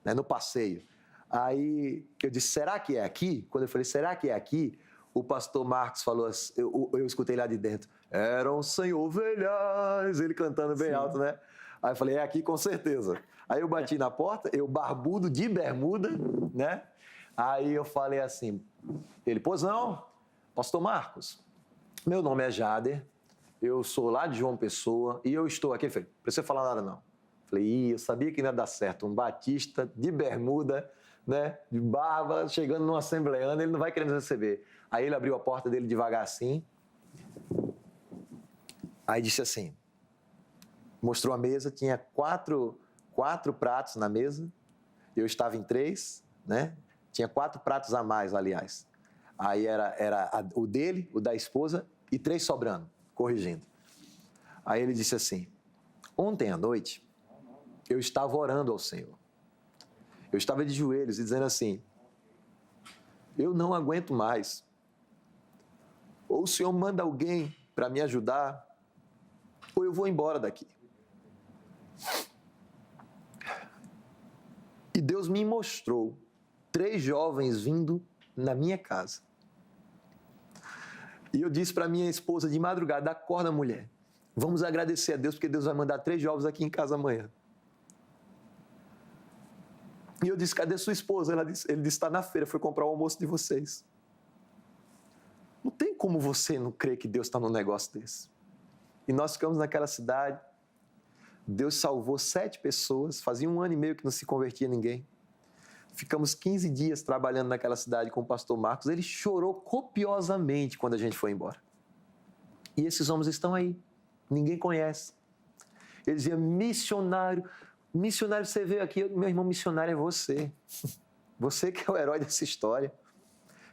né, no passeio. Aí eu disse, será que é aqui? Quando eu falei, será que é aqui? O pastor Marcos falou, eu escutei lá de dentro, eram 100 ovelhas, ele cantando bem alto, né? Aí eu falei, é aqui com certeza. Aí eu bati na porta, eu barbudo de bermuda, né? Aí eu falei assim, ele, pois não, pastor Marcos, meu nome é Jader, eu sou lá de João Pessoa e eu estou aqui. Ele falou, não precisa falar nada não. Falei, eu sabia que não ia dar certo, um batista de bermuda, né, de barba, chegando num assembleano, ele não vai querer nos receber. Aí ele abriu a porta dele devagar assim, aí disse assim, mostrou a mesa, tinha quatro pratos na mesa, eu estava em 3, né, tinha 4 pratos a mais, aliás. Aí era o dele, o da esposa e 3 sobrando, corrigindo. Aí ele disse assim, ontem à noite eu estava orando ao Senhor. Eu estava de joelhos e dizendo assim, eu não aguento mais. Ou o Senhor manda alguém para me ajudar, ou eu vou embora daqui. E Deus me mostrou 3 jovens vindo na minha casa. E eu disse para minha esposa de madrugada, acorda mulher, vamos agradecer a Deus porque Deus vai mandar 3 jovens aqui em casa amanhã. E eu disse, cadê sua esposa? Ele disse, está na feira, foi comprar o almoço de vocês. Não tem como você não crer que Deus está num negócio desse. E nós ficamos naquela cidade, Deus salvou 7 pessoas, fazia 1 ano e meio que não se convertia ninguém. Ficamos 15 dias trabalhando naquela cidade com o pastor Marcos. Ele chorou copiosamente quando a gente foi embora. E esses homens estão aí. Ninguém conhece. Ele dizia, missionário, você veio aqui. Meu irmão, missionário é você. Você que é o herói dessa história.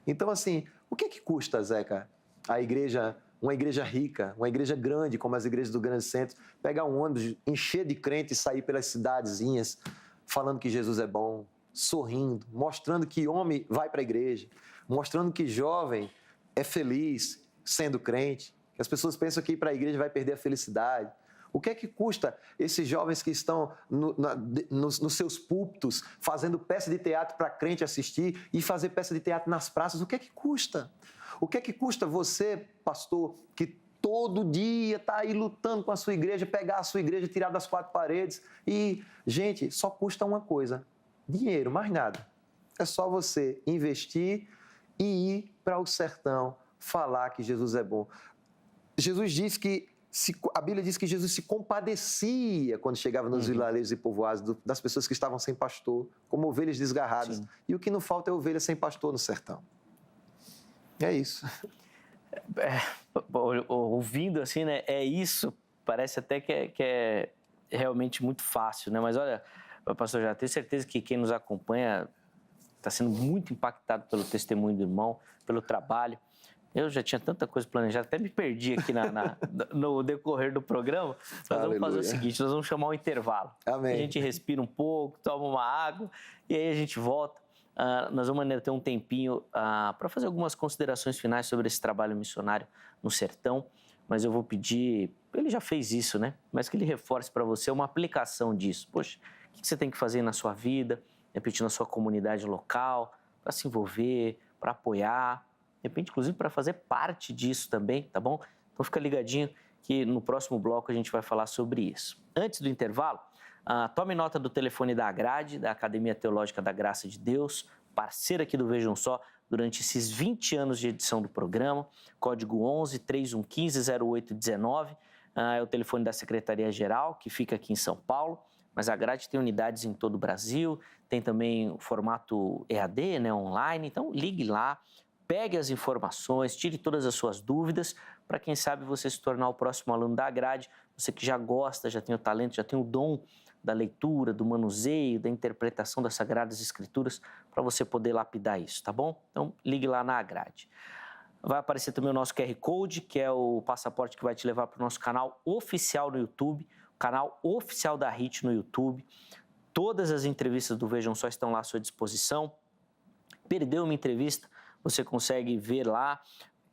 Então, assim, o que custa, Zeca, a igreja, uma igreja rica, uma igreja grande, como as igrejas do Grande Centro, pegar um ônibus, encher de crente e sair pelas cidadezinhas, falando que Jesus é bom, sorrindo, mostrando que homem vai para a igreja, mostrando que jovem é feliz sendo crente, que as pessoas pensam que ir para a igreja vai perder a felicidade. O que é que custa esses jovens que estão nos seus púlpitos fazendo peça de teatro para crente assistir e fazer peça de teatro nas praças? O que é que custa? O que é que custa você, pastor, que todo dia tá aí lutando com a sua igreja, pegar a sua igreja, tirar das 4 paredes. E, gente, só custa uma coisa: dinheiro, mais nada. É só você investir e ir para o sertão falar que Jesus é bom. Jesus diz que a Bíblia diz que Jesus se compadecia quando chegava nos vilarejos e povoados das pessoas que estavam sem pastor, como ovelhas desgarradas. Sim. E o que não falta é ovelha sem pastor no sertão. É isso. Ouvindo assim, né? É isso. Parece até que é realmente muito fácil, né? Mas olha, pastor, já tenho certeza que quem nos acompanha está sendo muito impactado pelo testemunho do irmão, pelo trabalho. Eu já tinha tanta coisa planejada, até me perdi aqui no decorrer do programa. Nós vamos fazer o seguinte, nós vamos chamar um intervalo. Amém. A gente respira um pouco, toma uma água e aí a gente volta. Nós vamos ainda ter um tempinho para fazer algumas considerações finais sobre esse trabalho missionário no sertão. Mas eu vou pedir, ele já fez isso, né? Mas que ele reforce para você uma aplicação disso. Poxa, o que você tem que fazer na sua vida, de repente na sua comunidade local, para se envolver, para apoiar, de repente, inclusive, para fazer parte disso também, tá bom? Então, fica ligadinho que no próximo bloco a gente vai falar sobre isso. Antes do intervalo, tome nota do telefone da Agrade, da Academia Teológica da Graça de Deus, parceira aqui do Vejam Só, durante esses 20 anos de edição do programa, código 11-3115-0819, é o telefone da Secretaria-Geral, que fica aqui em São Paulo, mas a Agrade tem unidades em todo o Brasil, tem também o formato EAD, né, online, então ligue lá, pegue as informações, tire todas as suas dúvidas, para quem sabe você se tornar o próximo aluno da Agrade, você que já gosta, já tem o talento, já tem o dom da leitura, do manuseio, da interpretação das Sagradas Escrituras, para você poder lapidar isso, tá bom? Então, ligue lá na Agrade. Vai aparecer também o nosso QR Code, que é o passaporte que vai te levar para o nosso canal oficial no YouTube, o canal oficial da HIT no YouTube. Todas as entrevistas do Vejam Só estão lá à sua disposição. Perdeu uma entrevista? Você consegue ver lá,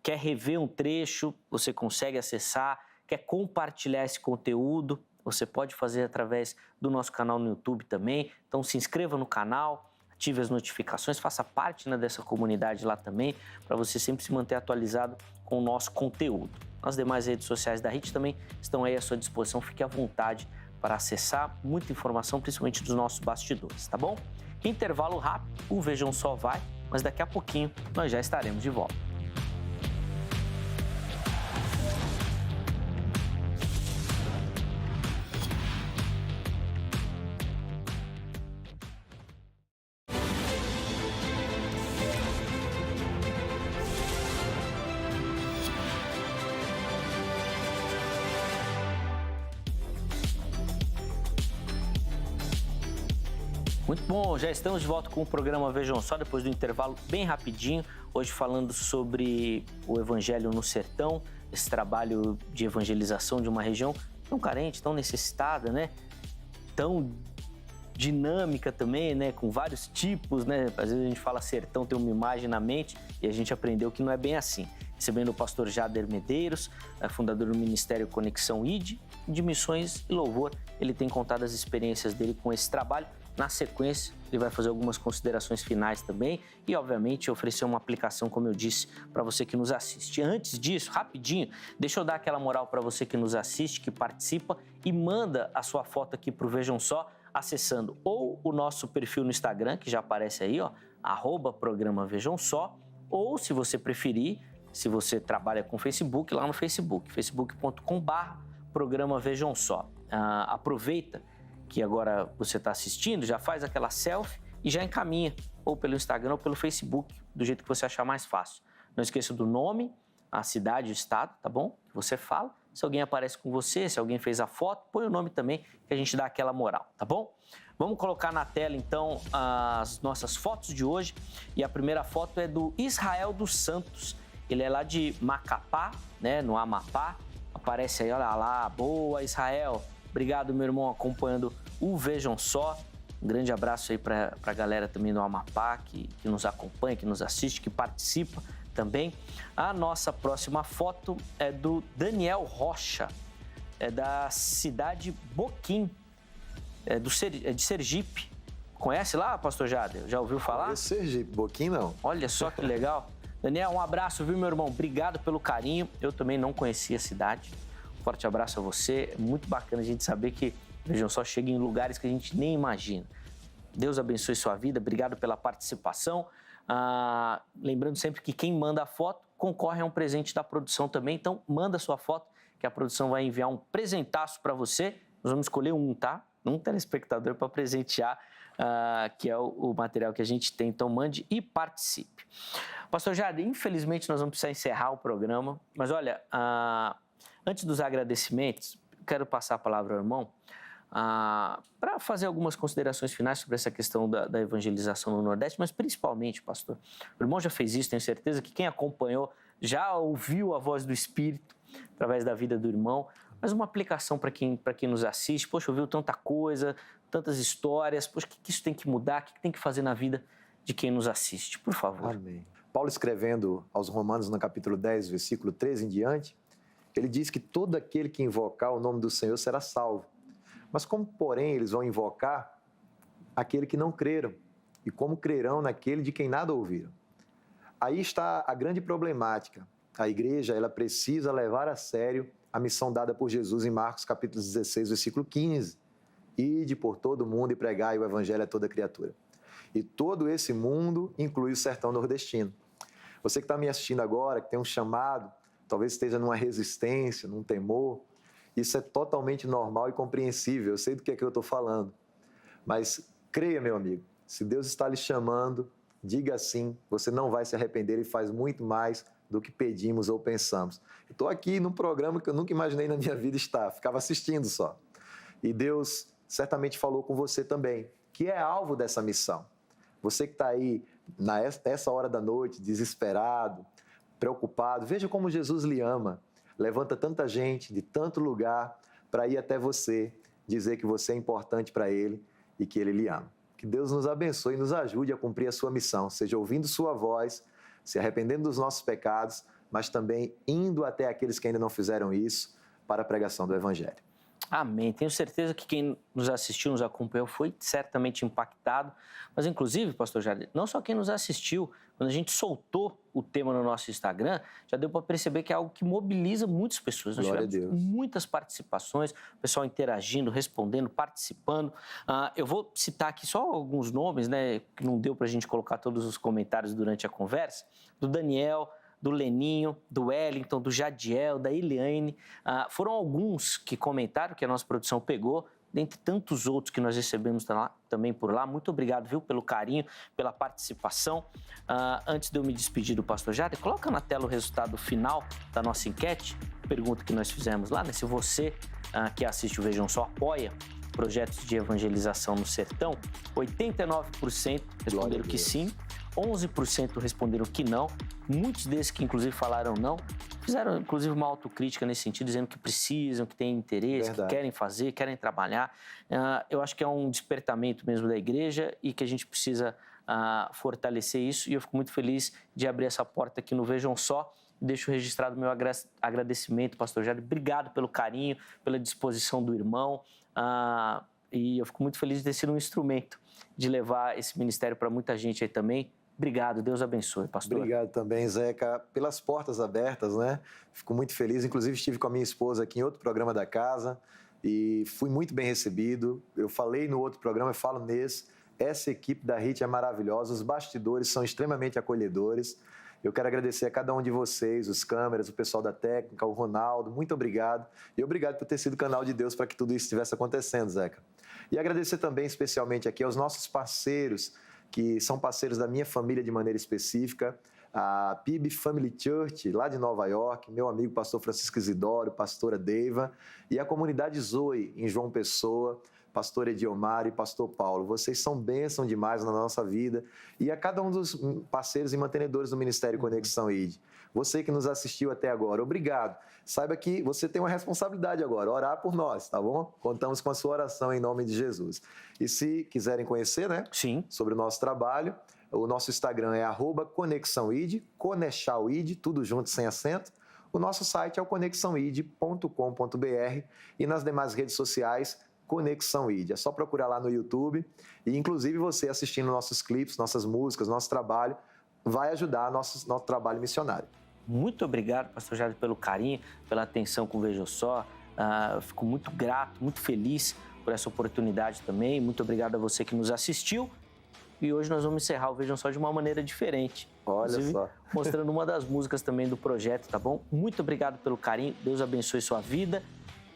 quer rever um trecho, você consegue acessar, quer compartilhar esse conteúdo, você pode fazer através do nosso canal no YouTube também. Então se inscreva no canal, ative as notificações, faça parte, né, dessa comunidade lá também, para você sempre se manter atualizado com o nosso conteúdo. As demais redes sociais da HIT também estão aí à sua disposição, fique à vontade para acessar muita informação, principalmente dos nossos bastidores, tá bom? Intervalo rápido, o Vejam Só vai, mas daqui a pouquinho nós já estaremos de volta. Muito bom, já estamos de volta com o programa Vejam Só, depois do intervalo bem rapidinho, hoje falando sobre o Evangelho no Sertão, esse trabalho de evangelização de uma região tão carente, tão necessitada, né? Tão dinâmica também, né? Com vários tipos, né? Às vezes a gente fala sertão, tem uma imagem na mente e a gente aprendeu que não é bem assim. Recebendo o pastor Jader Medeiros, fundador do Ministério Conexão ID, de Missões e Louvor, ele tem contado as experiências dele com esse trabalho. Na sequência, ele vai fazer algumas considerações finais também e, obviamente, oferecer uma aplicação, como eu disse, para você que nos assiste. Antes disso, rapidinho, deixa eu dar aquela moral para você que nos assiste, que participa e manda a sua foto aqui para o Vejam Só, acessando ou o nosso perfil no Instagram, que já aparece aí, ó, @programa Vejam Só, ou, se você preferir, se você trabalha com Facebook, lá no Facebook, facebook.com/programa Vejam Só. Aproveita que agora você está assistindo, já faz aquela selfie e já encaminha, ou pelo Instagram ou pelo Facebook, do jeito que você achar mais fácil. Não esqueça do nome, a cidade, o estado, tá bom? Que você fala. Se alguém aparece com você, se alguém fez a foto, põe o nome também, que a gente dá aquela moral, tá bom? Vamos colocar na tela, então, as nossas fotos de hoje. E a primeira foto é do Israel dos Santos. Ele é lá de Macapá, né, no Amapá. Aparece aí, olha lá, boa, Israel. Obrigado, meu irmão, acompanhando o Vejam Só. Um grande abraço aí para a galera também do Amapá, que nos acompanha, que nos assiste, que participa também. A nossa próxima foto é do Daniel Rocha, é da cidade Boquim, de Sergipe. Conhece lá, pastor Jader? Já ouviu falar? Sergipe, Boquim não. Olha só que legal. Daniel, um abraço, viu, meu irmão? Obrigado pelo carinho. Eu também não conhecia a cidade. Forte abraço a você. É muito bacana a gente saber que, vejam só, chega em lugares que a gente nem imagina. Deus abençoe sua vida. Obrigado pela participação. Lembrando sempre que quem manda a foto concorre a um presente da produção também. Então, manda sua foto, que a produção vai enviar um presentaço para você. Nós vamos escolher um, tá? Um telespectador para presentear, que é o material que a gente tem. Então, mande e participe. Pastor Jade, infelizmente nós vamos precisar encerrar o programa, mas olha, antes dos agradecimentos, quero passar a palavra ao irmão para fazer algumas considerações finais sobre essa questão da evangelização no Nordeste, mas principalmente, pastor, o irmão já fez isso, tenho certeza que quem acompanhou já ouviu a voz do Espírito através da vida do irmão, mas uma aplicação para quem nos assiste. Poxa, ouviu tanta coisa, tantas histórias, poxa, o que isso tem que mudar, o que tem que fazer na vida de quem nos assiste, por favor. Amém. Paulo, escrevendo aos Romanos, no capítulo 10, versículo 13 em diante, ele diz que todo aquele que invocar o nome do Senhor será salvo. Mas como, porém, eles vão invocar aquele que não creram? E como crerão naquele de quem nada ouviram? Aí está a grande problemática. A igreja, ela precisa levar a sério a missão dada por Jesus em Marcos, capítulo 16, versículo 15. Ide por todo o mundo e pregai o evangelho a toda criatura. E todo esse mundo inclui o sertão nordestino. Você que está me assistindo agora, que tem um chamado, talvez esteja numa resistência, num temor, isso é totalmente normal e compreensível. Eu sei do que é que eu estou falando. Mas creia, meu amigo, se Deus está lhe chamando, diga sim, você não vai se arrepender e faz muito mais do que pedimos ou pensamos. Estou aqui num programa que eu nunca imaginei na minha vida estar, ficava assistindo só. E Deus certamente falou com você também, que é alvo dessa missão. Você que está aí, nessa hora da noite, desesperado, preocupado, veja como Jesus lhe ama. Levanta tanta gente de tanto lugar para ir até você, dizer que você é importante para Ele e que Ele lhe ama. Que Deus nos abençoe e nos ajude a cumprir a sua missão, seja ouvindo sua voz, se arrependendo dos nossos pecados, mas também indo até aqueles que ainda não fizeram isso para a pregação do Evangelho. Amém. Tenho certeza que quem nos assistiu, nos acompanhou, foi certamente impactado. Mas, inclusive, pastor Jade, não só quem nos assistiu, quando a gente soltou o tema no nosso Instagram, já deu para perceber que é algo que mobiliza muitas pessoas. Nós tivemos muitas participações, o pessoal interagindo, respondendo, participando. Eu vou citar aqui só alguns nomes, né, que não deu para a gente colocar todos os comentários durante a conversa, do Daniel, do Leninho, do Wellington, do Jadiel, da Eliane. Foram alguns que comentaram, que a nossa produção pegou, dentre tantos outros que nós recebemos também por lá. Muito obrigado, viu, pelo carinho, pela participação. Antes de eu me despedir do pastor Jade, coloca na tela o resultado final da nossa enquete, pergunta que nós fizemos lá, né? Se você que assiste o Vejam Só apoia projetos de evangelização no sertão, 89% responderam que sim, 11% responderam que não. Muitos desses que, inclusive, falaram não, fizeram, inclusive, uma autocrítica nesse sentido, dizendo que precisam, que têm interesse, que querem fazer, querem trabalhar. Eu acho que é um despertamento mesmo da igreja e que a gente precisa fortalecer isso. E eu fico muito feliz de abrir essa porta aqui no Vejam Só. Deixo registrado o meu agradecimento, pastor Jair. Obrigado pelo carinho, pela disposição do irmão. E eu fico muito feliz de ter sido um instrumento de levar esse ministério para muita gente aí também. Obrigado, Deus abençoe, pastor. Obrigado também, Zeca, pelas portas abertas, né? Fico muito feliz. Inclusive, estive com a minha esposa aqui em outro programa da casa e fui muito bem recebido. Eu falei no outro programa, eu falo nesse. Essa equipe da HIT é maravilhosa, os bastidores são extremamente acolhedores. Eu quero agradecer a cada um de vocês, os câmeras, o pessoal da técnica, o Ronaldo, muito obrigado. E obrigado por ter sido canal de Deus para que tudo isso estivesse acontecendo, Zeca. E agradecer também especialmente aqui aos nossos parceiros, que são parceiros da minha família de maneira específica, a PIB Family Church, lá de Nova York, meu amigo pastor Francisco Isidoro, pastora Deiva, e a comunidade Zoe, em João Pessoa, pastor Ediomar e pastor Paulo. Vocês são bênção demais na nossa vida. E a cada um dos parceiros e mantenedores do Ministério Conexão ID. Você que nos assistiu até agora, obrigado. Saiba que você tem uma responsabilidade agora, orar por nós, tá bom? Contamos com a sua oração em nome de Jesus. E se quiserem conhecer, né? Sim. Sobre o nosso trabalho, o nosso Instagram é @conexãoid, conexãoid, tudo junto, sem acento. O nosso site é o conexãoid.com.br e nas demais redes sociais, Conexão ID. É só procurar lá no YouTube e, inclusive, você assistindo nossos clipes, nossas músicas, nosso trabalho, vai ajudar nosso trabalho missionário. Muito obrigado, pastor Jader, pelo carinho, pela atenção com o Veja Só. Fico muito grato, muito feliz por essa oportunidade também. Muito obrigado a você que nos assistiu. E hoje nós vamos encerrar o Vejam Só de uma maneira diferente. Olha só. Mostrando uma das músicas também do projeto, tá bom? Muito obrigado pelo carinho. Deus abençoe sua vida.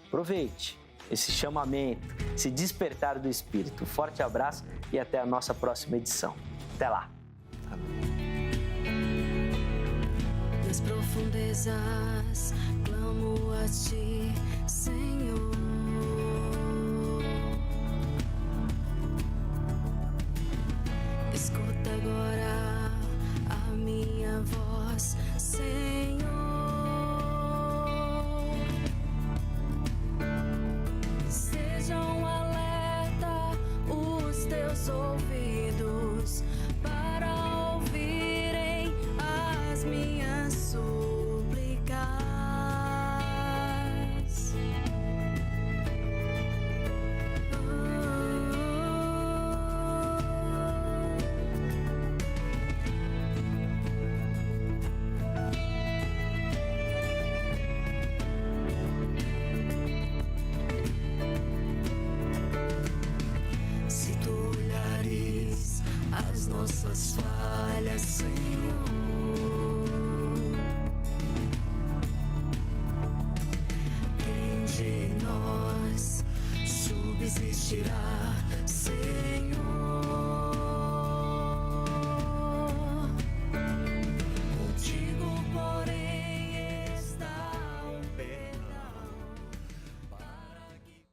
Aproveite esse chamamento, esse despertar do Espírito. Forte abraço e até a nossa próxima edição. Até lá. Nas profundezas, clamo a Ti, Senhor. Escuta agora a minha voz, Senhor. Sejam alerta os Teus ouvidos para ouvirem as minhas súplicas. Se Tu olhares as nossas falhas, Senhor, quem de nós subsistirá?